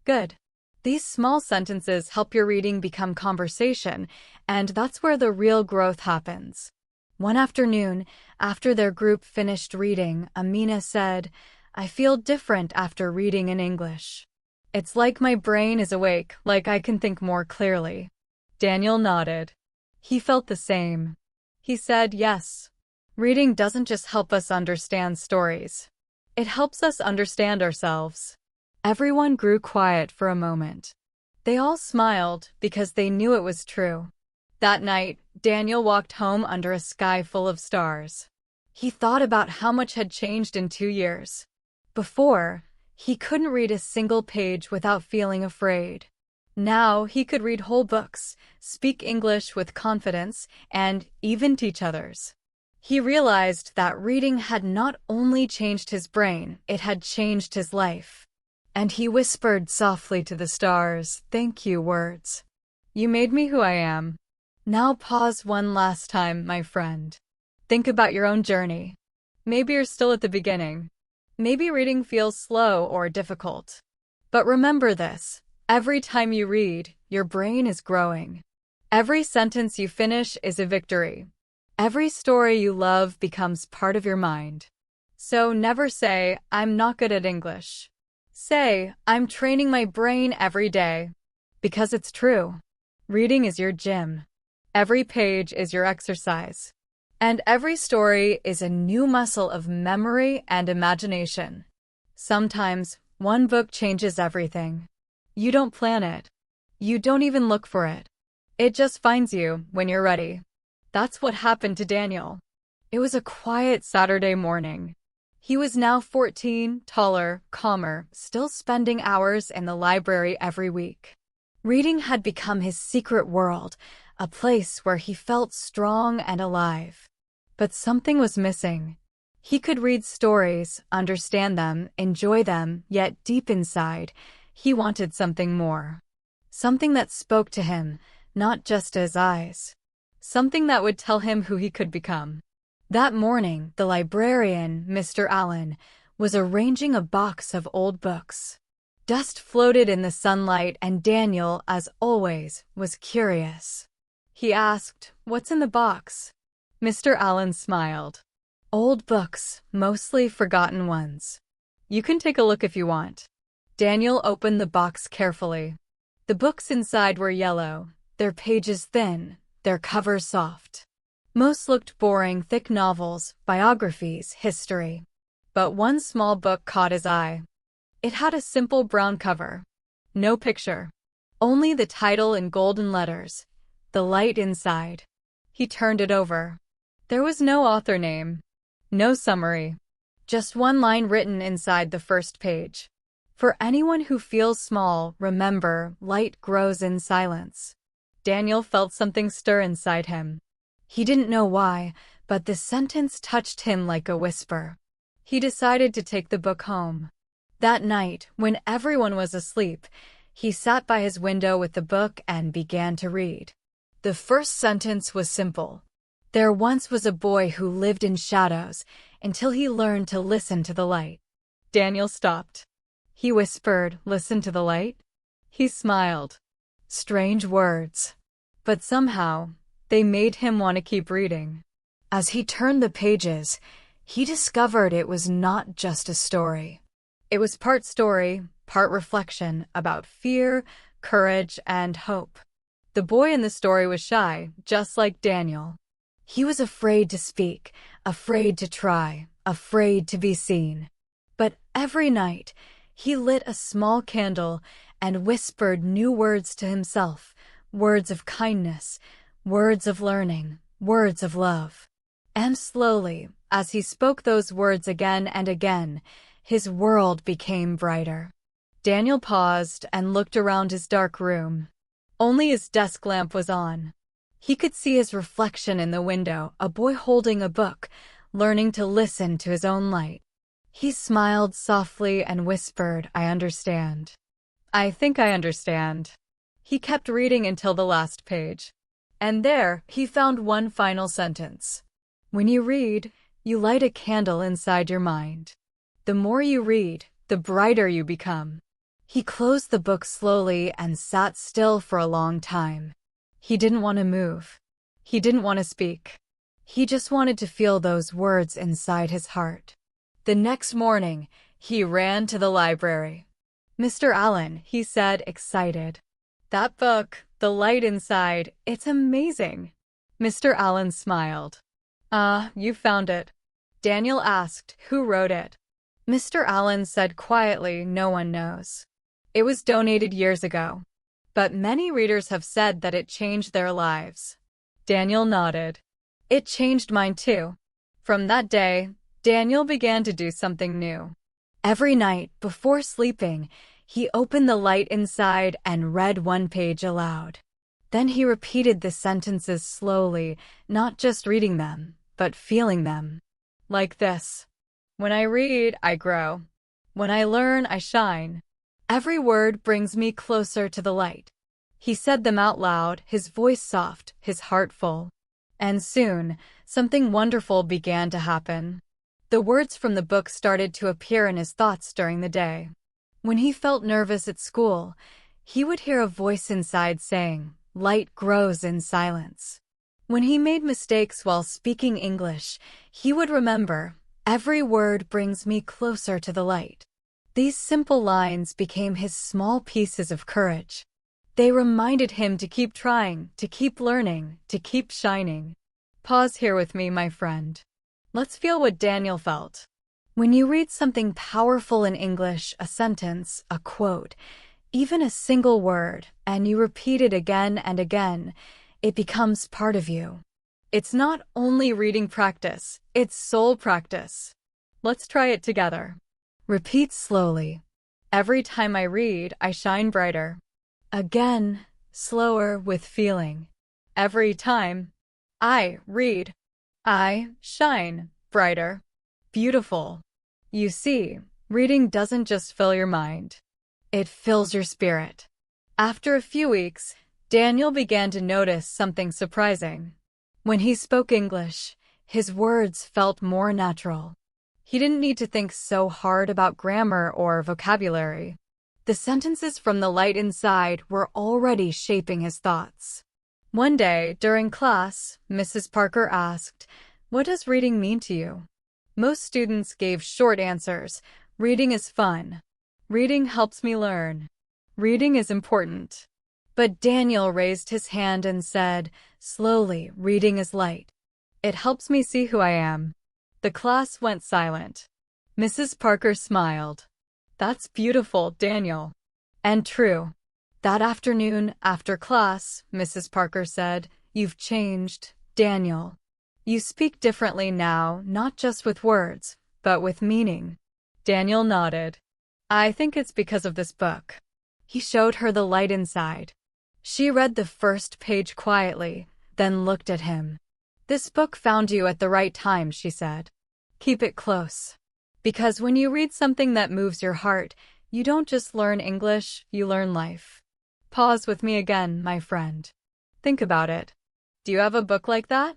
Good. These small sentences help your reading become conversation, and that's where the real growth happens. One afternoon, after their group finished reading, Amina said, "I feel different after reading in English. It's like my brain is awake, like I can think more clearly." Daniel nodded. He felt the same. He said, "Yes. Reading doesn't just help us understand stories. It helps us understand ourselves." Everyone grew quiet for a moment. They all smiled because they knew it was true. That night, Daniel walked home under a sky full of stars. He thought about how much had changed in 2 years. Before, he couldn't read a single page without feeling afraid. Now he could read whole books, speak English with confidence, and even teach others. He realized that reading had not only changed his brain, it had changed his life. And he whispered softly to the stars, "Thank you, words. You made me who I am." Now pause one last time, my friend. Think about your own journey. Maybe you're still at the beginning. Maybe reading feels slow or difficult. But remember this, every time you read, your brain is growing. Every sentence you finish is a victory. Every story you love becomes part of your mind. So never say, "I'm not good at English." Say, "I'm training my brain every day." Because it's true. Reading is your gym. Every page is your exercise. And every story is a new muscle of memory and imagination. Sometimes, one book changes everything. You don't plan it. You don't even look for it. It just finds you when you're ready. That's what happened to Daniel. It was a quiet Saturday morning. He was now 14, taller, calmer, still spending hours in the library every week. Reading had become his secret world, a place where he felt strong and alive. But something was missing. He could read stories, understand them, enjoy them, yet deep inside, he wanted something more. Something that spoke to him, not just his eyes. Something that would tell him who he could become. That morning, the librarian, Mr. Allen, was arranging a box of old books. Dust floated in the sunlight, and Daniel, as always, was curious. He asked, "What's in the box?" Mr. Allen smiled. "Old books, mostly forgotten ones. You can take a look if you want." Daniel opened the box carefully. The books inside were yellow, their pages thin, their covers soft. Most looked boring, thick novels, biographies, history. But one small book caught his eye. It had a simple brown cover. No picture. Only the title in golden letters, "The Light Inside." He turned it over. There was no author name. No summary. Just one line written inside the first page. "For anyone who feels small, remember, light grows in silence." Daniel felt something stir inside him. He didn't know why, but the sentence touched him like a whisper. He decided to take the book home. That night, when everyone was asleep, he sat by his window with the book and began to read. The first sentence was simple. There once was a boy who lived in shadows until he learned to listen to the light. Daniel stopped. He whispered, "Listen to the light?" He smiled. Strange words. But somehow, they made him want to keep reading. As he turned the pages, he discovered it was not just a story. It was part story, part reflection about fear, courage, and hope. The boy in the story was shy, just like Daniel. He was afraid to speak, afraid to try, afraid to be seen. But every night, he lit a small candle and whispered new words to himself, words of kindness, words of learning, words of love. And slowly, as he spoke those words again and again, his world became brighter. Daniel paused and looked around his dark room. Only his desk lamp was on. He could see his reflection in the window, a boy holding a book, learning to listen to his own light. He smiled softly and whispered, "I understand. I think I understand." He kept reading until the last page. And there, he found one final sentence. When you read, you light a candle inside your mind. The more you read, the brighter you become. He closed the book slowly and sat still for a long time. He didn't want to move. He didn't want to speak. He just wanted to feel those words inside his heart. The next morning, he ran to the library. "Mr. Allen," he said, excited. "That book, The Light Inside, it's amazing." Mr. Allen smiled. "Ah, you found it." Daniel asked, "Who wrote it?" Mr. Allen said quietly, "No one knows. It was donated years ago. But many readers have said that it changed their lives." Daniel nodded. "It changed mine too." From that day, Daniel began to do something new. Every night, before sleeping, He opened the light inside and read one page aloud. Then he repeated the sentences slowly, not just reading them, but feeling them. Like this. When I read, I grow. When I learn, I shine. Every word brings me closer to the light. He said them out loud, his voice soft, his heart full. And soon, something wonderful began to happen. The words from the book started to appear in his thoughts during the day. When he felt nervous at school, he would hear a voice inside saying, "Light grows in silence." When he made mistakes while speaking English, he would remember, "Every word brings me closer to the light." These simple lines became his small pieces of courage. They reminded him to keep trying, to keep learning, to keep shining. Pause here with me, my friend. Let's feel what Daniel felt. When you read something powerful in English, a sentence, a quote, even a single word, and you repeat it again and again, it becomes part of you. It's not only reading practice, it's soul practice. Let's try it together. Repeat slowly. Every time I read, I shine brighter. Again, slower with feeling. Every time I read, I shine brighter. Beautiful. You see, reading doesn't just fill your mind. It fills your spirit. After a few weeks, Daniel began to notice something surprising. When he spoke English, his words felt more natural. He didn't need to think so hard about grammar or vocabulary. The sentences from the light inside were already shaping his thoughts. One day, during class, Mrs. Parker asked, "What does reading mean to you?" Most students gave short answers. Reading is fun. Reading helps me learn. Reading is important. But Daniel raised his hand and said, slowly, "Reading is light. It helps me see who I am." The class went silent. Mrs. Parker smiled. "That's beautiful, Daniel." And true. That afternoon, after class, Mrs. Parker said, "You've changed, Daniel. You speak differently now, not just with words, but with meaning." Daniel nodded. "I think it's because of this book." He showed her the light inside. She read the first page quietly, then looked at him. "This book found you at the right time," she said. "Keep it close. Because when you read something that moves your heart, you don't just learn English, you learn life." Pause with me again, my friend. Think about it. Do you have a book like that?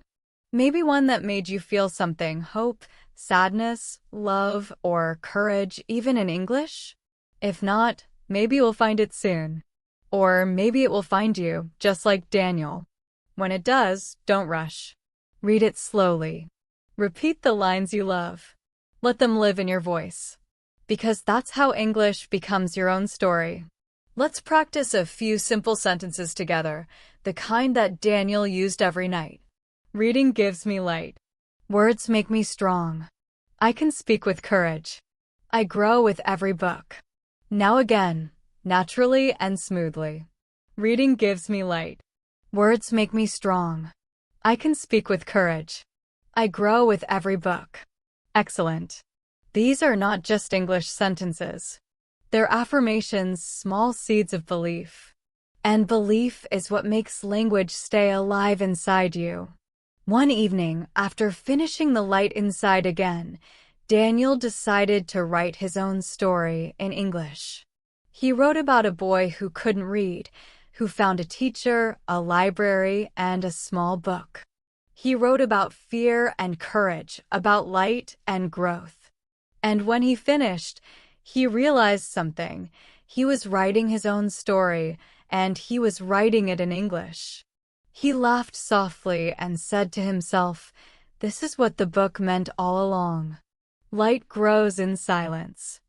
Maybe one that made you feel something, hope, sadness, love, or courage, even in English? If not, maybe you'll find it soon. Or maybe it will find you, just like Daniel. When it does, don't rush. Read it slowly. Repeat the lines you love. Let them live in your voice. Because that's how English becomes your own story. Let's practice a few simple sentences together, the kind that Daniel used every night. Reading gives me light. Words make me strong. I can speak with courage. I grow with every book. Now again, naturally and smoothly. Reading gives me light. Words make me strong. I can speak with courage. I grow with every book. Excellent. These are not just English sentences. They're affirmations, small seeds of belief. And belief is what makes language stay alive inside you. One evening, after finishing The Light Inside again, Daniel decided to write his own story in English. He wrote about a boy who couldn't read, who found a teacher, a library, and a small book. He wrote about fear and courage, about light and growth. And when he finished, he realized something. He was writing his own story, and he was writing it in English. He laughed softly and said to himself, "This is what the book meant all along. Light grows in silence.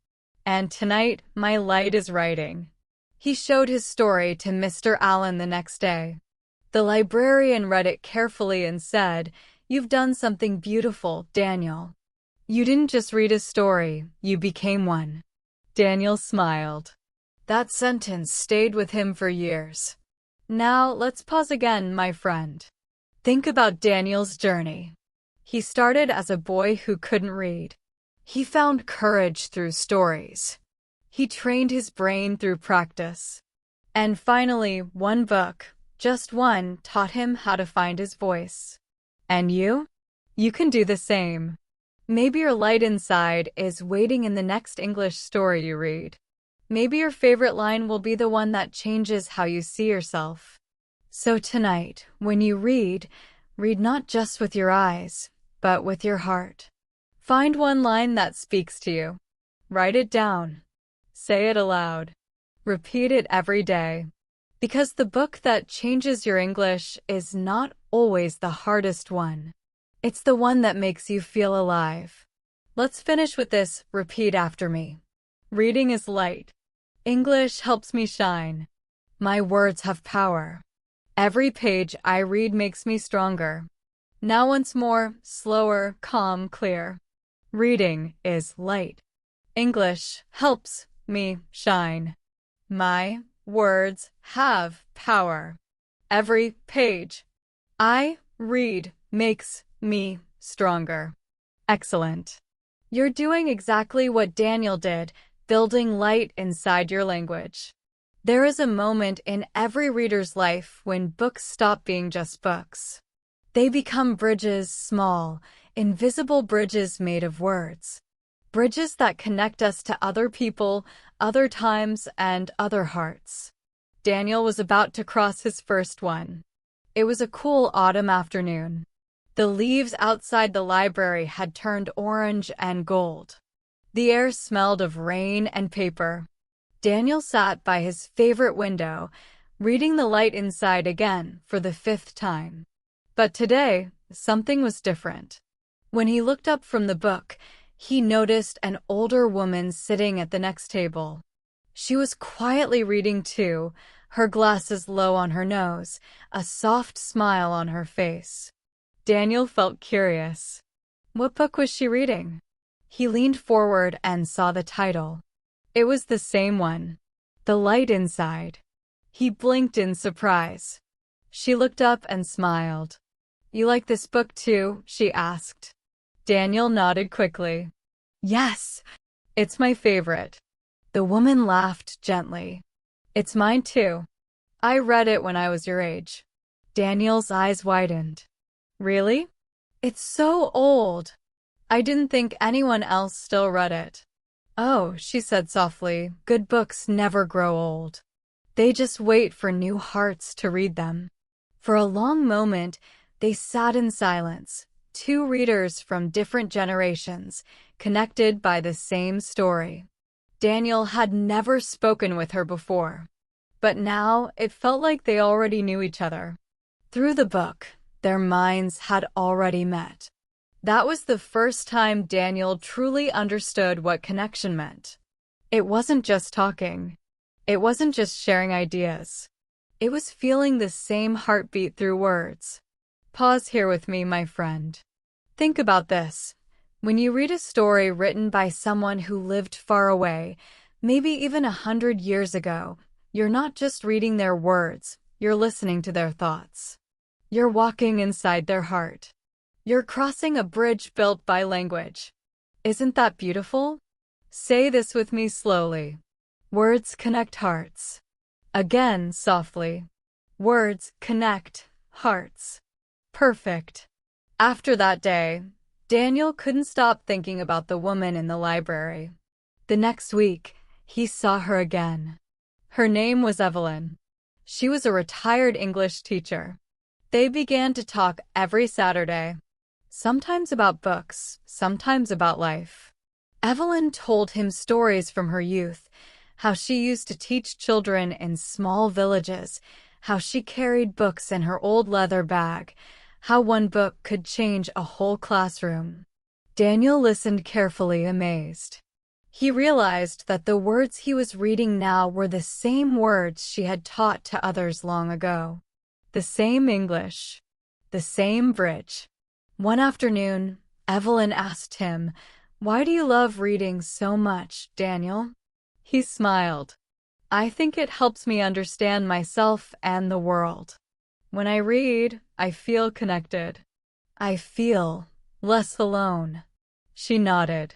And tonight, my light is writing." He showed his story to Mr. Allen the next day. The librarian read it carefully and said, "You've done something beautiful, Daniel. You didn't just read a story, you became one." Daniel smiled. That sentence stayed with him for years. Now, let's pause again, my friend. Think about Daniel's journey. He started as a boy who couldn't read. He found courage through stories. He trained his brain through practice. And finally, one book, just one, taught him how to find his voice. And you? You can do the same. Maybe your light inside is waiting in the next English story you read. Maybe your favorite line will be the one that changes how you see yourself. So tonight, when you read not just with your eyes, but with your heart. Find one line that speaks to you. Write it down. Say it aloud. Repeat it every day. Because the book that changes your English is not always the hardest one. It's the one that makes you feel alive. Let's finish with this. Repeat after me. Reading is light. English helps me shine. My words have power. Every page I read makes me stronger. Now once more, slower, calm, clear. Reading is light. English helps me shine. My words have power. Every page I read makes me stronger. Excellent. You're doing exactly what Daniel did, building light inside your language. There is a moment in every reader's life when books stop being just books. They become bridges, small, invisible bridges made of words. Bridges that connect us to other people, other times, and other hearts. Daniel was about to cross his first one. It was a cool autumn afternoon. The leaves outside the library had turned orange and gold. The air smelled of rain and paper. Daniel sat by his favorite window, reading the light inside again for the 5th time. But today, something was different. When he looked up from the book, he noticed an older woman sitting at the next table. She was quietly reading too, her glasses low on her nose, a soft smile on her face. Daniel felt curious. What book was she reading? He leaned forward and saw the title. It was the same one. The Light Inside. He blinked in surprise. She looked up and smiled. You like this book too? She asked. Daniel nodded quickly. Yes, it's my favorite. The woman laughed gently. It's mine too. I read it when I was your age. Daniel's eyes widened. Really? It's so old. I didn't think anyone else still read it. Oh, she said softly, good books never grow old. They just wait for new hearts to read them. For a long moment, they sat in silence, two readers from different generations, connected by the same story. Daniel had never spoken with her before, but now it felt like they already knew each other. Through the book, their minds had already met. That was the first time Daniel truly understood what connection meant. It wasn't just talking. It wasn't just sharing ideas. It was feeling the same heartbeat through words. Pause here with me, my friend. Think about this. When you read a story written by someone who lived far away, maybe even 100 years ago, you're not just reading their words, you're listening to their thoughts. You're walking inside their heart. You're crossing a bridge built by language. Isn't that beautiful? Say this with me slowly. Words connect hearts. Again, softly. Words connect hearts. Perfect. After that day, Daniel couldn't stop thinking about the woman in the library. The next week, he saw her again. Her name was Evelyn. She was a retired English teacher. They began to talk every Saturday. Sometimes about books, sometimes about life. Evelyn told him stories from her youth, how she used to teach children in small villages, how she carried books in her old leather bag, how one book could change a whole classroom. Daniel listened carefully, amazed. He realized that the words he was reading now were the same words she had taught to others long ago. The same English. The same bridge. One afternoon, Evelyn asked him, "Why do you love reading so much, Daniel?" He smiled. "I think it helps me understand myself and the world. When I read, I feel connected. I feel less alone." She nodded.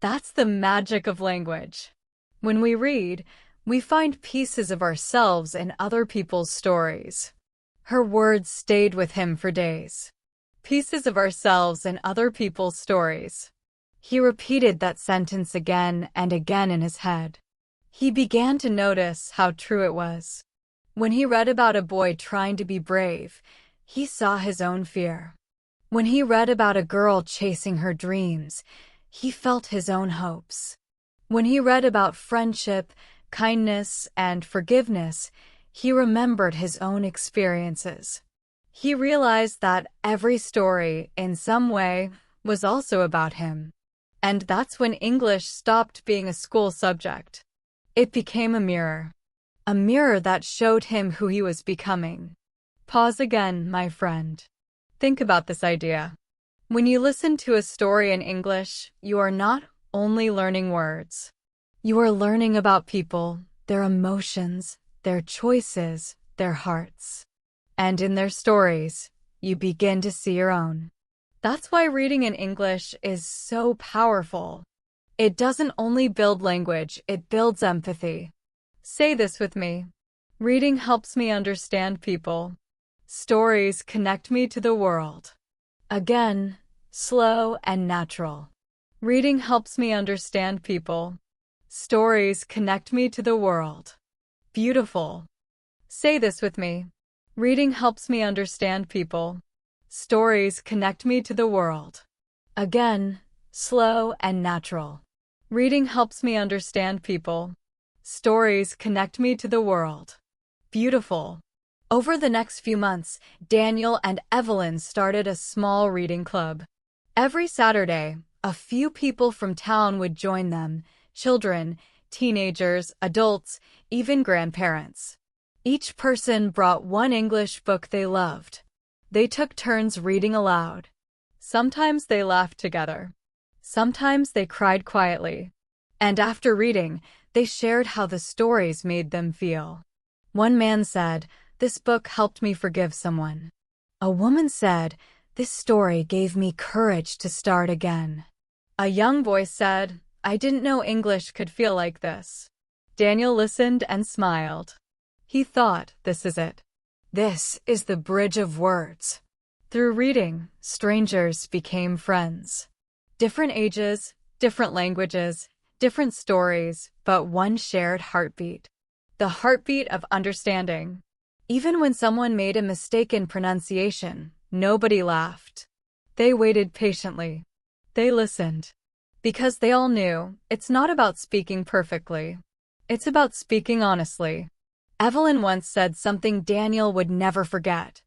That's the magic of language. When we read, we find pieces of ourselves in other people's stories. Her words stayed with him for days. Pieces of ourselves in other people's stories. He repeated that sentence again and again in his head. He began to notice how true it was. When he read about a boy trying to be brave, he saw his own fear. When he read about a girl chasing her dreams, he felt his own hopes. When he read about friendship, kindness, and forgiveness, he remembered his own experiences. He realized that every story, in some way, was also about him. And that's when English stopped being a school subject. It became a mirror that showed him who he was becoming. Pause again, my friend. Think about this idea. When you listen to a story in English, you are not only learning words. You are learning about people, their emotions, their choices, their hearts. And in their stories, you begin to see your own. That's why reading in English is so powerful. It doesn't only build language, it builds empathy. Say this with me. Reading helps me understand people. Stories connect me to the world. Again, slow and natural. Reading helps me understand people. Stories connect me to the world. Beautiful. Say this with me. Reading helps me understand people. Stories connect me to the world. Again, slow and natural. Reading helps me understand people. Stories connect me to the world. Beautiful. Over the next few months, Daniel and Evelyn started a small reading club. Every Saturday, a few people from town would join them, children, teenagers, adults, even grandparents. Each person brought one English book they loved. They took turns reading aloud. Sometimes they laughed together. Sometimes they cried quietly. And after reading, they shared how the stories made them feel. One man said, "This book helped me forgive someone." A woman said, "This story gave me courage to start again." A young voice said, "I didn't know English could feel like this." Daniel listened and smiled. He thought, this is it. This is the bridge of words. Through reading, strangers became friends. Different ages, different languages, different stories, but one shared heartbeat. The heartbeat of understanding. Even when someone made a mistake in pronunciation, nobody laughed. They waited patiently. They listened. Because they all knew, it's not about speaking perfectly. It's about speaking honestly. Evelyn once said something Daniel would never forget.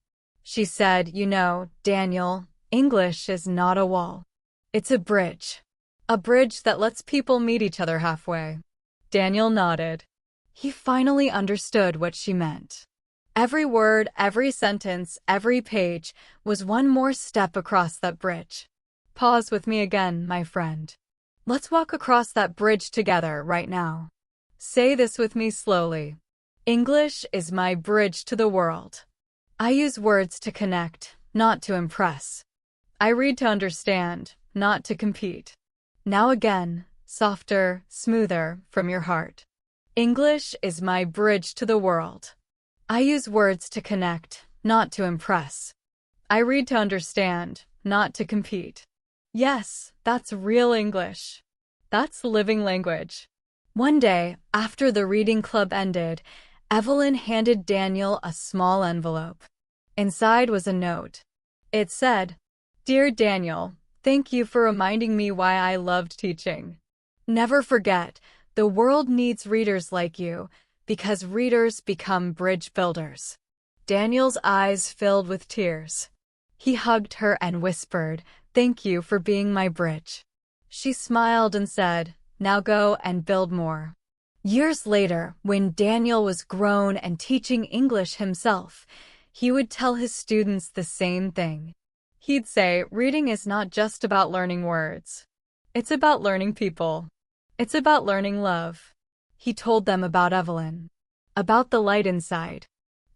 She said, "You know, Daniel, English is not a wall. It's a bridge. A bridge that lets people meet each other halfway." Daniel nodded. He finally understood what she meant. Every word, every sentence, every page was one more step across that bridge. Pause with me again, my friend. Let's walk across that bridge together right now. Say this with me slowly. English is my bridge to the world. I use words to connect, not to impress. I read to understand, not to compete. Now again, softer, smoother, from your heart. English is my bridge to the world. I use words to connect, not to impress. I read to understand, not to compete. Yes, that's real English. That's living language. One day, after the reading club ended, Evelyn handed Daniel a small envelope. Inside was a note. It said, "Dear Daniel, thank you for reminding me why I loved teaching. Never forget, the world needs readers like you, because readers become bridge builders." Daniel's eyes filled with tears. He hugged her and whispered, "Thank you for being my bridge." She smiled and said, "Now go and build more." Years later, when Daniel was grown and teaching English himself, he would tell his students the same thing. He'd say, reading is not just about learning words. It's about learning people. It's about learning love. He told them about Evelyn, about the light inside,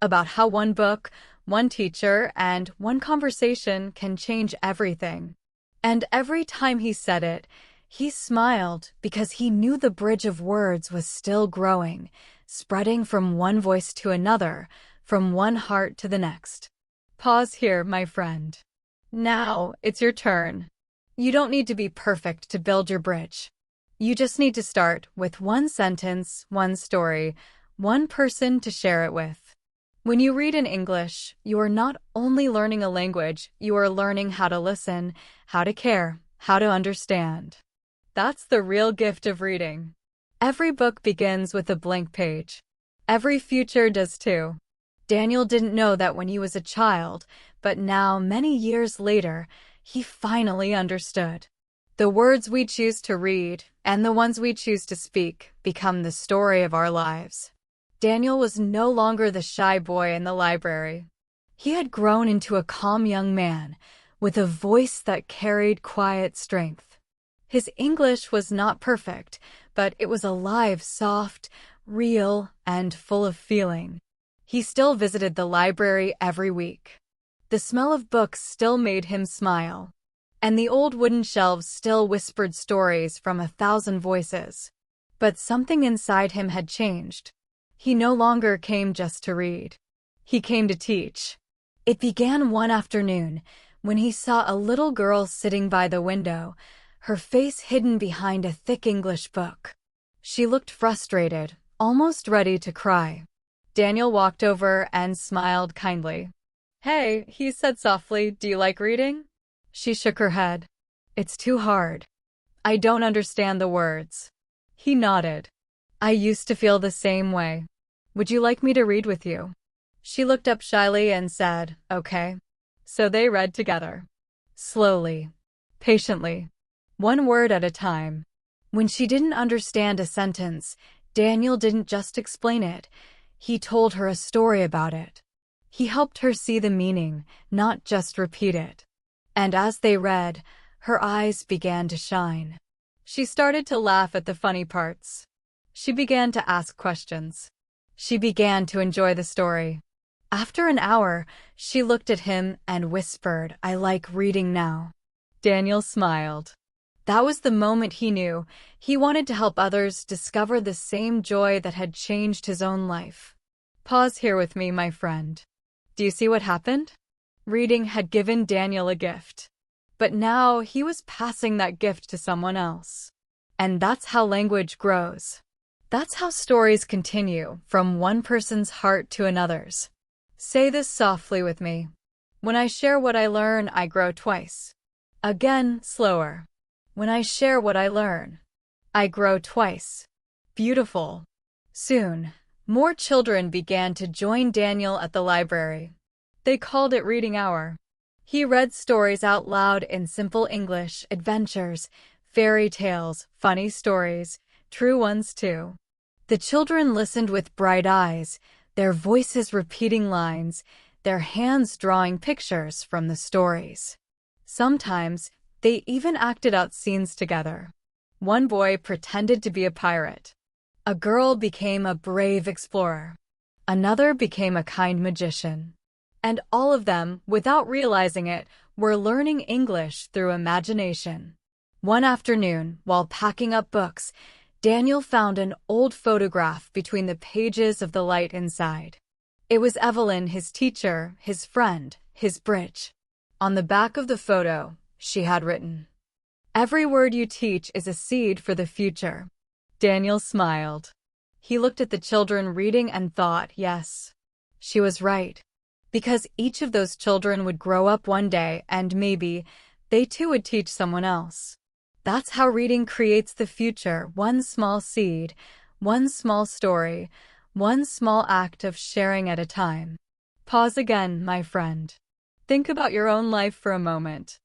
about how one book, one teacher, and one conversation can change everything. And every time he said it, He smiled because he knew the bridge of words was still growing, spreading from one voice to another, from one heart to the next. Pause here, my friend. Now, it's your turn. You don't need to be perfect to build your bridge. You just need to start with one sentence, one story, one person to share it with. When you read in English, you are not only learning a language, you are learning how to listen, how to care, how to understand. That's the real gift of reading. Every book begins with a blank page. Every future does too. Daniel didn't know that when he was a child, but now, many years later, he finally understood. The words we choose to read, and the ones we choose to speak, become the story of our lives. Daniel was no longer the shy boy in the library. He had grown into a calm young man, with a voice that carried quiet strength. His English was not perfect, but it was alive, soft, real, and full of feeling. He still visited the library every week. The smell of books still made him smile, and the old wooden shelves still whispered stories from 1,000 voices. But something inside him had changed. He no longer came just to read. He came to teach. It began one afternoon when he saw a little girl sitting by the window, her face hidden behind a thick English book. She looked frustrated, almost ready to cry. Daniel walked over and smiled kindly. "Hey," he said softly, "do you like reading?" She shook her head. "It's too hard. I don't understand the words." He nodded. "I used to feel the same way. Would you like me to read with you?" She looked up shyly and said, "Okay." So they read together. Slowly, patiently, one word at a time. When she didn't understand a sentence, Daniel didn't just explain it. He told her a story about it. He helped her see the meaning, not just repeat it. And as they read, her eyes began to shine. She started to laugh at the funny parts. She began to ask questions. She began to enjoy the story. After an hour, she looked at him and whispered, "I like reading now." Daniel smiled. That was the moment he knew he wanted to help others discover the same joy that had changed his own life. Pause here with me, my friend. Do you see what happened? Reading had given Daniel a gift. But now he was passing that gift to someone else. And that's how language grows. That's how stories continue from one person's heart to another's. Say this softly with me. When I share what I learn, I grow twice. Again, slower. When I share what I learn, I grow twice. Beautiful. Soon, more children began to join Daniel at the library. They called it Reading Hour. He read stories out loud in simple English, adventures, fairy tales, funny stories, true ones too. The children listened with bright eyes, their voices repeating lines, their hands drawing pictures from the stories. Sometimes, they even acted out scenes together. One boy pretended to be a pirate. A girl became a brave explorer. Another became a kind magician. And all of them, without realizing it, were learning English through imagination. One afternoon, while packing up books, Daniel found an old photograph between the pages of the light inside. It was Evelyn, his teacher, his friend, his bridge. On the back of the photo, she had written, "Every word you teach is a seed for the future." Daniel smiled. He looked at the children reading and thought, yes, she was right. Because each of those children would grow up one day and maybe they too would teach someone else. That's how reading creates the future, one small seed, one small story, one small act of sharing at a time. Pause again, my friend. Think about your own life for a moment.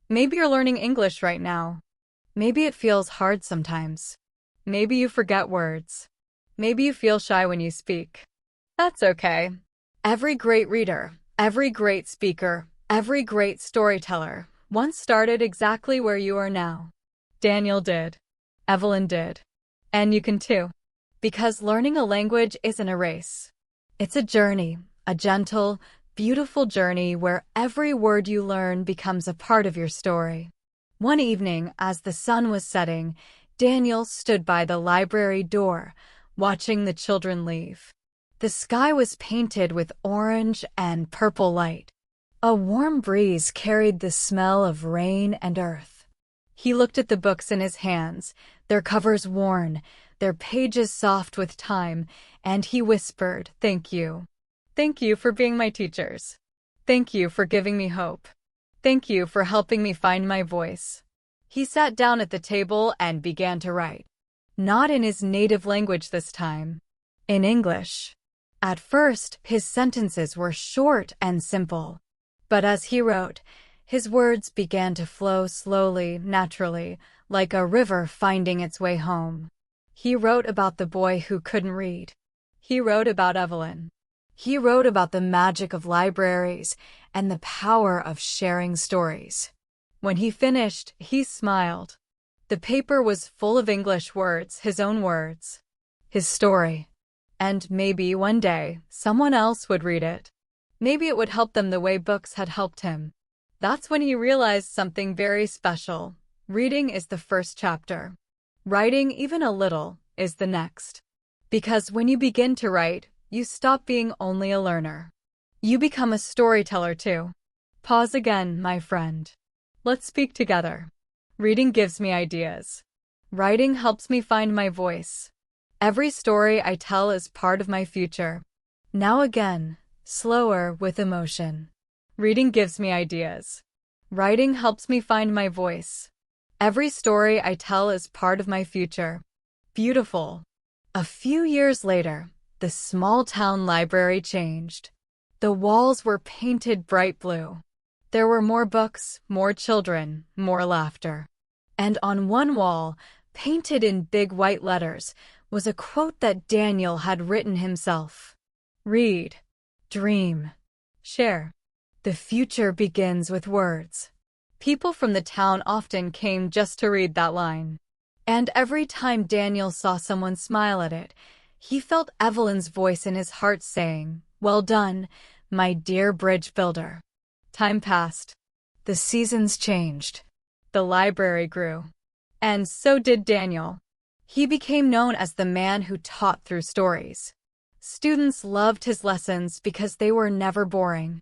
Maybe you're learning English right now. Maybe it feels hard sometimes. Maybe you forget words. Maybe you feel shy when you speak. That's okay. Every great reader, every great speaker, every great storyteller once started exactly where you are now. Daniel did. Evelyn did. And you can too. Because learning a language isn't a race. It's a journey, a gentle, beautiful journey where every word you learn becomes a part of your story. One evening, as the sun was setting, Daniel stood by the library door, watching the children leave. The sky was painted with orange and purple light. A warm breeze carried the smell of rain and earth. He looked at the books in his hands, their covers worn, their pages soft with time, and he whispered, "Thank you. Thank you for being my teachers. Thank you for giving me hope. Thank you for helping me find my voice." He sat down at the table and began to write. Not in his native language this time. In English. At first, his sentences were short and simple. But as he wrote, his words began to flow slowly, naturally, like a river finding its way home. He wrote about the boy who couldn't read. He wrote about Evelyn. He wrote about the magic of libraries and the power of sharing stories. When he finished, he smiled. The paper was full of English words, his own words. His story. And maybe one day, someone else would read it. Maybe it would help them the way books had helped him. That's when he realized something very special. Reading is the first chapter. Writing, even a little, is the next. Because when you begin to write, you stop being only a learner. You become a storyteller too. Pause again, my friend. Let's speak together. Reading gives me ideas. Writing helps me find my voice. Every story I tell is part of my future. Now again, slower with emotion. Reading gives me ideas. Writing helps me find my voice. Every story I tell is part of my future. Beautiful. A few years later, the small-town library changed. The walls were painted bright blue. There were more books, more children, more laughter. And on one wall, painted in big white letters, was a quote that Daniel had written himself. Read, dream, share. The future begins with words. People from the town often came just to read that line. And every time Daniel saw someone smile at it, he felt Evelyn's voice in his heart saying, "Well done, my dear bridge builder." Time passed. The seasons changed. The library grew. And so did Daniel. He became known as the man who taught through stories. Students loved his lessons because they were never boring.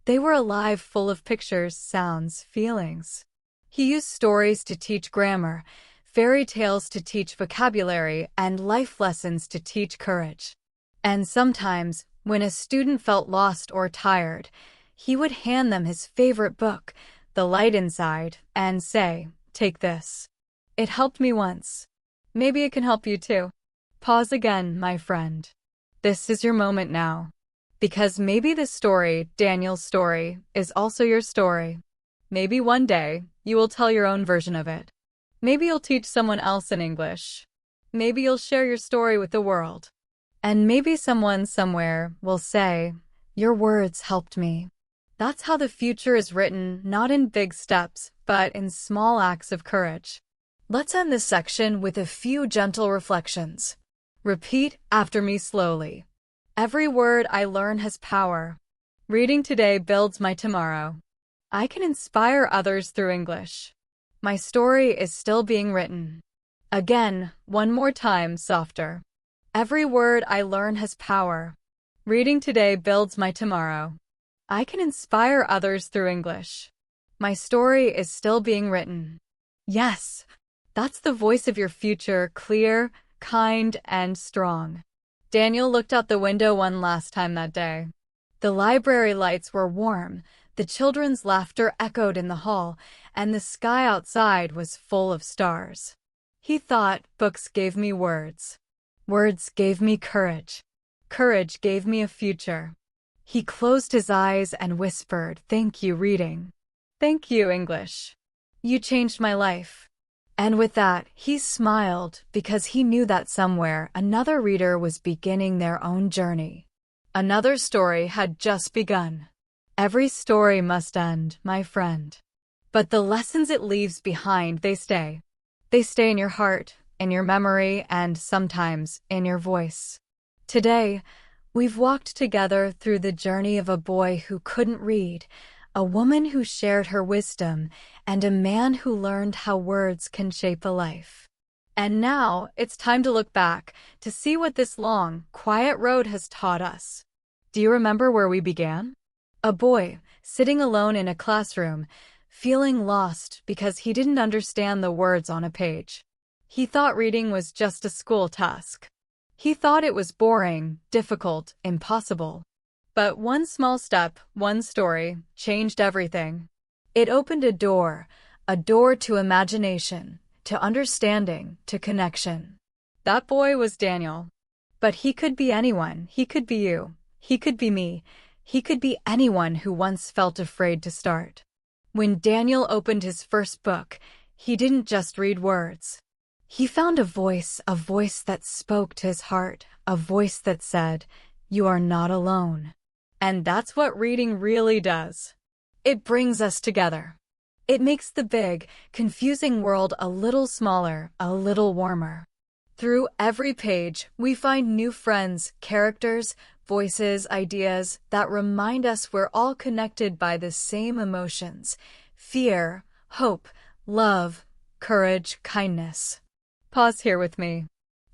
They were alive, full of pictures, sounds, feelings. He used stories to teach grammar, fairy tales to teach vocabulary, and life lessons to teach courage. And sometimes, when a student felt lost or tired, he would hand them his favorite book, The Light Inside, and say, "Take this. It helped me once. Maybe it can help you too." Pause again, my friend. This is your moment now. Because maybe this story, Daniel's story, is also your story. Maybe one day, you will tell your own version of it. Maybe you'll teach someone else in English. Maybe you'll share your story with the world. And maybe someone somewhere will say, "Your words helped me." That's how the future is written, not in big steps, but in small acts of courage. Let's end this section with a few gentle reflections. Repeat after me slowly. Every word I learn has power. Reading today builds my tomorrow. I can inspire others through English. My story is still being written. Again, one more time, softer. Every word I learn has power. Reading today builds my tomorrow. I can inspire others through English. My story is still being written. Yes, that's the voice of your future, clear, kind, and strong. Daniel looked out the window one last time that day. The library lights were warm, the children's laughter echoed in the hall, and the sky outside was full of stars. He thought, books gave me words. Words gave me courage. Courage gave me a future. He closed his eyes and whispered, "Thank you, reading. Thank you, English. You changed my life." And with that, he smiled because he knew that somewhere another reader was beginning their own journey. Another story had just begun. Every story must end, my friend. But the lessons it leaves behind, they stay. They stay in your heart, in your memory, and sometimes in your voice. Today, we've walked together through the journey of a boy who couldn't read, a woman who shared her wisdom, and a man who learned how words can shape a life. And now, it's time to look back, to see what this long, quiet road has taught us. Do you remember where we began? A boy, sitting alone in a classroom, feeling lost because he didn't understand the words on a page. He thought reading was just a school task. He thought it was boring, difficult, impossible. But one small step, one story, changed everything. It opened a door to imagination, to understanding, to connection. That boy was Daniel. But he could be anyone. He could be you. He could be me. He could be anyone who once felt afraid to start. When Daniel opened his first book, he didn't just read words. He found a voice that spoke to his heart, a voice that said, "You are not alone." And that's what reading really does. It brings us together. It makes the big, confusing world a little smaller, a little warmer. Through every page, we find new friends, characters, voices, ideas that remind us we're all connected by the same emotions: fear, hope, love, courage, kindness. Pause here with me.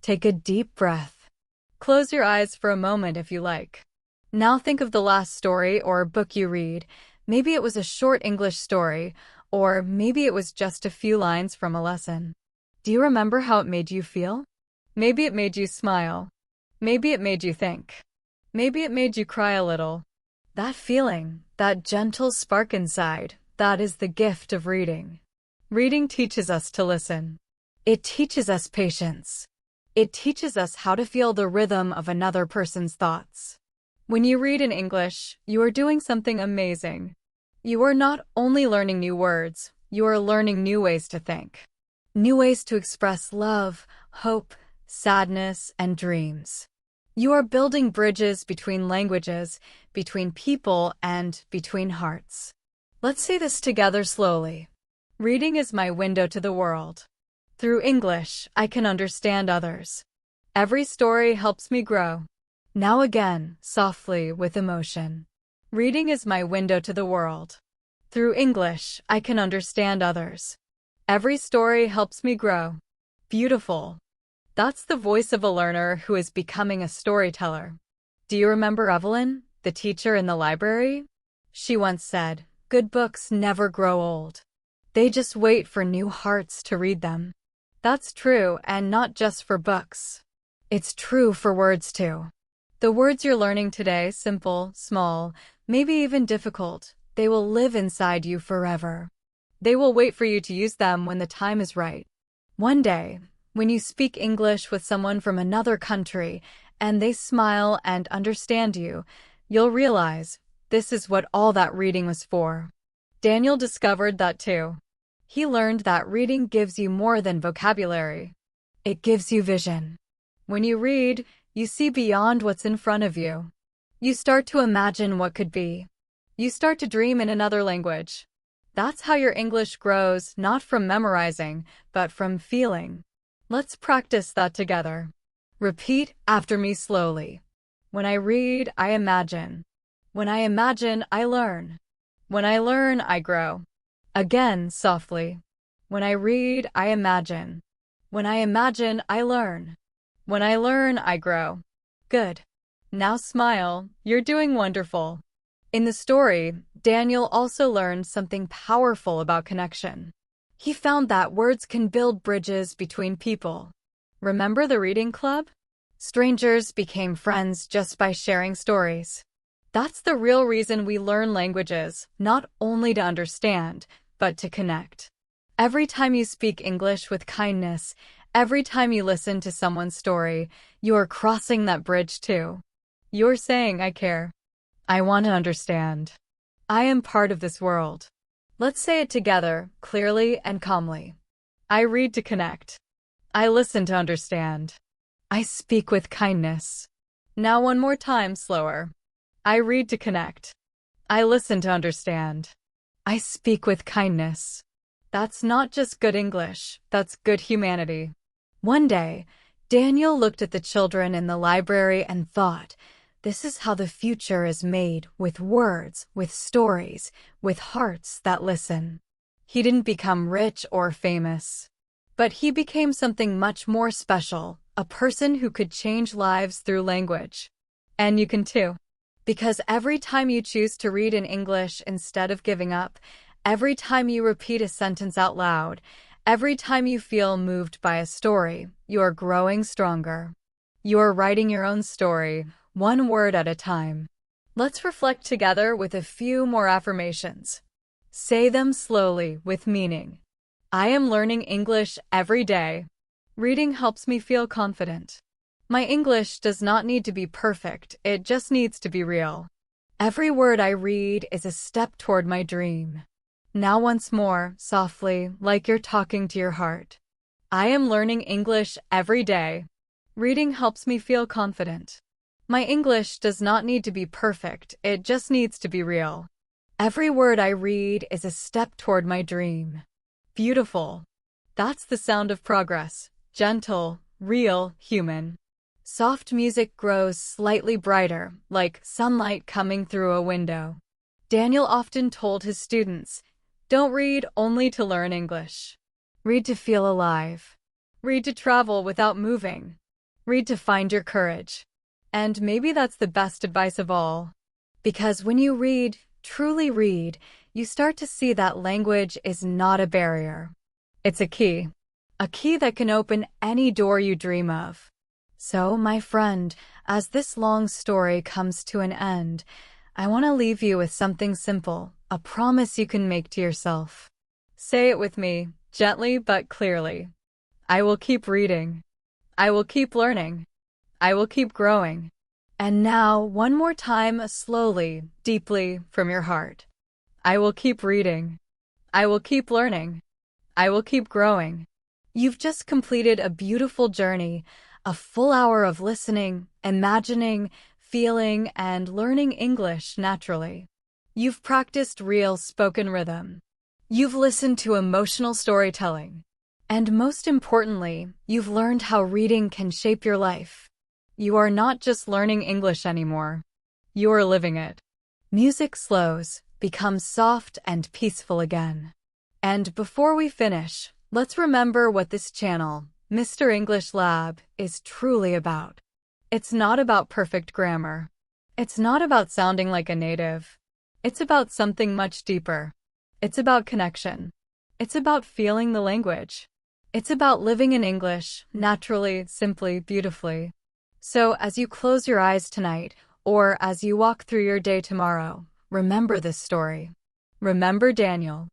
Take a deep breath. Close your eyes for a moment if you like. Now think of the last story or book you read. Maybe it was a short English story, or maybe it was just a few lines from a lesson. Do you remember how it made you feel? Maybe it made you smile. Maybe it made you think. Maybe it made you cry a little. That feeling, that gentle spark inside, that is the gift of reading. Reading teaches us to listen. It teaches us patience. It teaches us how to feel the rhythm of another person's thoughts. When you read in English, you are doing something amazing. You are not only learning new words, you are learning new ways to think. New ways to express love, hope, sadness, and dreams. You are building bridges between languages, between people, and between hearts. Let's say this together slowly. Reading is my window to the world. Through English, I can understand others. Every story helps me grow. Now again, softly, with emotion. Reading is my window to the world. Through English, I can understand others. Every story helps me grow. Beautiful. That's the voice of a learner who is becoming a storyteller. Do you remember Evelyn, the teacher in the library? She once said, "Good books never grow old. They just wait for new hearts to read them." That's true, and not just for books. It's true for words too. The words you're learning today, simple, small, maybe even difficult, they will live inside you forever. They will wait for you to use them when the time is right. One day, when you speak English with someone from another country and they smile and understand you, you'll realize this is what all that reading was for. Daniel discovered that too. He learned that reading gives you more than vocabulary. It gives you vision. When you read, you see beyond what's in front of you. You start to imagine what could be. You start to dream in another language. That's how your English grows, not from memorizing, but from feeling. Let's practice that together. Repeat after me slowly. When I read, I imagine. When I imagine, I learn. When I learn, I grow. Again, softly. When I read, I imagine. When I imagine, I learn. When I learn, I grow. Good. Now smile, you're doing wonderful. In the story, Daniel also learned something powerful about connection. He found that words can build bridges between people. Remember the reading club? Strangers became friends just by sharing stories. That's the real reason we learn languages, not only to understand, but to connect. Every time you speak English with kindness, every time you listen to someone's story, you are crossing that bridge too. You're saying, "I care. I want to understand. I am part of this world." Let's say it together, clearly and calmly. I read to connect. I listen to understand. I speak with kindness. Now one more time, slower. I read to connect. I listen to understand. I speak with kindness. That's not just good English, that's good humanity. One day, Daniel looked at the children in the library and thought, This is how the future is made, with words, with stories, with hearts that listen. He didn't become rich or famous, but he became something much more special, a person who could change lives through language. And you can too. Because every time you choose to read in English instead of giving up, every time you repeat a sentence out loud, every time you feel moved by a story, you are growing stronger. You are writing your own story, one word at a time. Let's reflect together with a few more affirmations. Say them slowly with meaning. I am learning English every day. Reading helps me feel confident. My English does not need to be perfect, it just needs to be real. Every word I read is a step toward my dream. Now once more, softly, like you're talking to your heart. I am learning English every day. Reading helps me feel confident. My English does not need to be perfect, it just needs to be real. Every word I read is a step toward my dream. Beautiful. That's the sound of progress. Gentle, real, human. Soft music grows slightly brighter, like sunlight coming through a window. Daniel often told his students, "Don't read only to learn English. Read to feel alive. Read to travel without moving. Read to find your courage." And maybe that's the best advice of all. Because when you read, truly read, you start to see that language is not a barrier. It's a key that can open any door you dream of. So, my friend, as this long story comes to an end, I want to leave you with something simple, a promise you can make to yourself. Say it with me, gently but clearly. I will keep reading. I will keep learning. I will keep growing. And now, one more time, slowly, deeply, from your heart. I will keep reading. I will keep learning. I will keep growing. You've just completed a beautiful journey, a full hour of listening, imagining, feeling, and learning English naturally. You've practiced real spoken rhythm. You've listened to emotional storytelling. And most importantly, you've learned how reading can shape your life. You are not just learning English anymore. You are living it. Music slows, becomes soft and peaceful again. And before we finish, let's remember what this channel, Mr. English Lab, is truly about. It's not about perfect grammar. It's not about sounding like a native. It's about something much deeper. It's about connection. It's about feeling the language. It's about living in English, naturally, simply, beautifully. So as you close your eyes tonight, or as you walk through your day tomorrow, remember this story. Remember Daniel.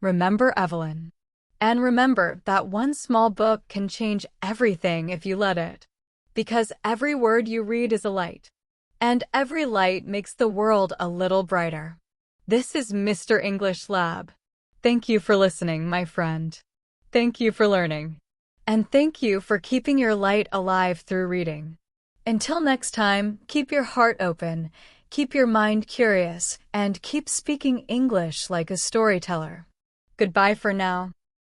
Remember Evelyn. And remember that one small book can change everything if you let it. Because every word you read is a light. And every light makes the world a little brighter. This is Mr. English Lab. Thank you for listening, my friend. Thank you for learning. And thank you for keeping your light alive through reading. Until next time, keep your heart open, keep your mind curious, and keep speaking English like a storyteller. Goodbye for now.